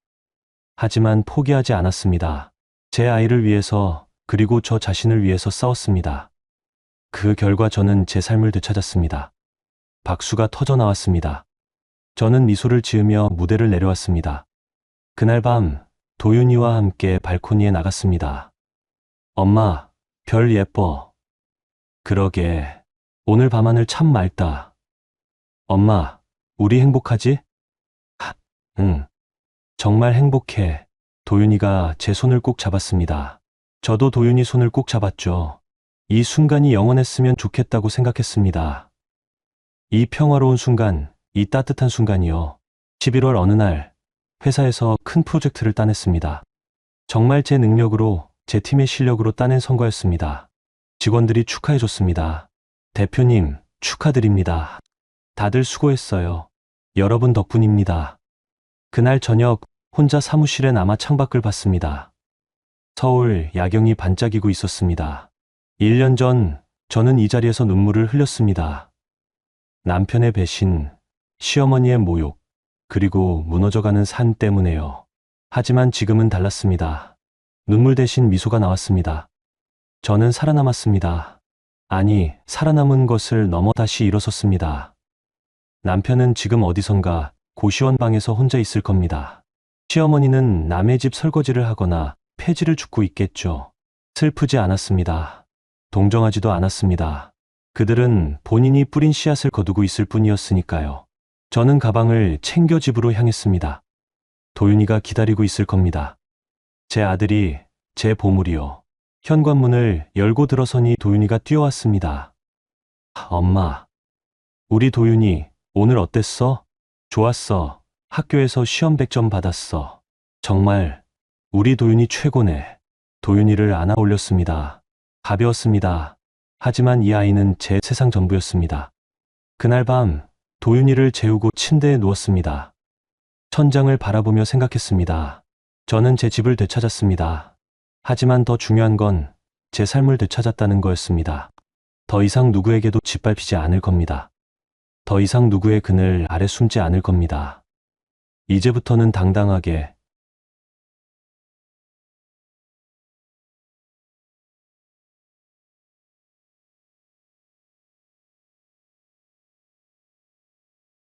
Speaker 3: 하지만 포기하지 않았습니다. 제 아이를 위해서 그리고 저 자신을 위해서 싸웠습니다. 그 결과 저는 제 삶을 되찾았습니다. 박수가 터져 나왔습니다. 저는 미소를 지으며 무대를 내려왔습니다. 그날 밤 도윤이와 함께 발코니에 나갔습니다. 엄마, 별 예뻐. 그러게, 오늘 밤하늘 참 맑다. 엄마, 우리 행복하지? 응, 정말 행복해. 도윤이가 제 손을 꼭 잡았습니다. 저도 도윤이 손을 꼭 잡았죠. 이 순간이 영원했으면 좋겠다고 생각했습니다. 이 평화로운 순간, 이 따뜻한 순간이요. 11월 어느 날, 회사에서 큰 프로젝트를 따냈습니다. 정말 제 능력으로, 제 팀의 실력으로 따낸 성과였습니다. 직원들이 축하해줬습니다. 대표님, 축하드립니다. 다들 수고했어요. 여러분 덕분입니다. 그날 저녁, 혼자 사무실에 남아 창밖을 봤습니다. 서울 야경이 반짝이고 있었습니다. 1년 전, 저는 이 자리에서 눈물을 흘렸습니다. 남편의 배신, 시어머니의 모욕, 그리고 무너져가는 산 때문에요. 하지만 지금은 달랐습니다. 눈물 대신 미소가 나왔습니다. 저는 살아남았습니다. 아니, 살아남은 것을 넘어 다시 일어섰습니다. 남편은 지금 어디선가 고시원 방에서 혼자 있을 겁니다. 시어머니는 남의 집 설거지를 하거나 폐지를 줍고 있겠죠. 슬프지 않았습니다. 동정하지도 않았습니다. 그들은 본인이 뿌린 씨앗을 거두고 있을 뿐이었으니까요. 저는 가방을 챙겨 집으로 향했습니다. 도윤이가 기다리고 있을 겁니다. 제 아들이, 제 보물이요. 현관문을 열고 들어서니 도윤이가 뛰어왔습니다. 엄마, 우리 도윤이 오늘 어땠어? 좋았어. 학교에서 시험 100점 받았어. 정말 우리 도윤이 최고네. 도윤이를 안아 올렸습니다. 가벼웠습니다. 하지만 이 아이는 제 세상 전부였습니다. 그날 밤 도윤이를 재우고 침대에 누웠습니다. 천장을 바라보며 생각했습니다. 저는 제 집을 되찾았습니다. 하지만 더 중요한 건 제 삶을 되찾았다는 거였습니다. 더 이상 누구에게도 짓밟히지 않을 겁니다. 더 이상 누구의 그늘 아래 숨지 않을 겁니다. 이제부터는 당당하게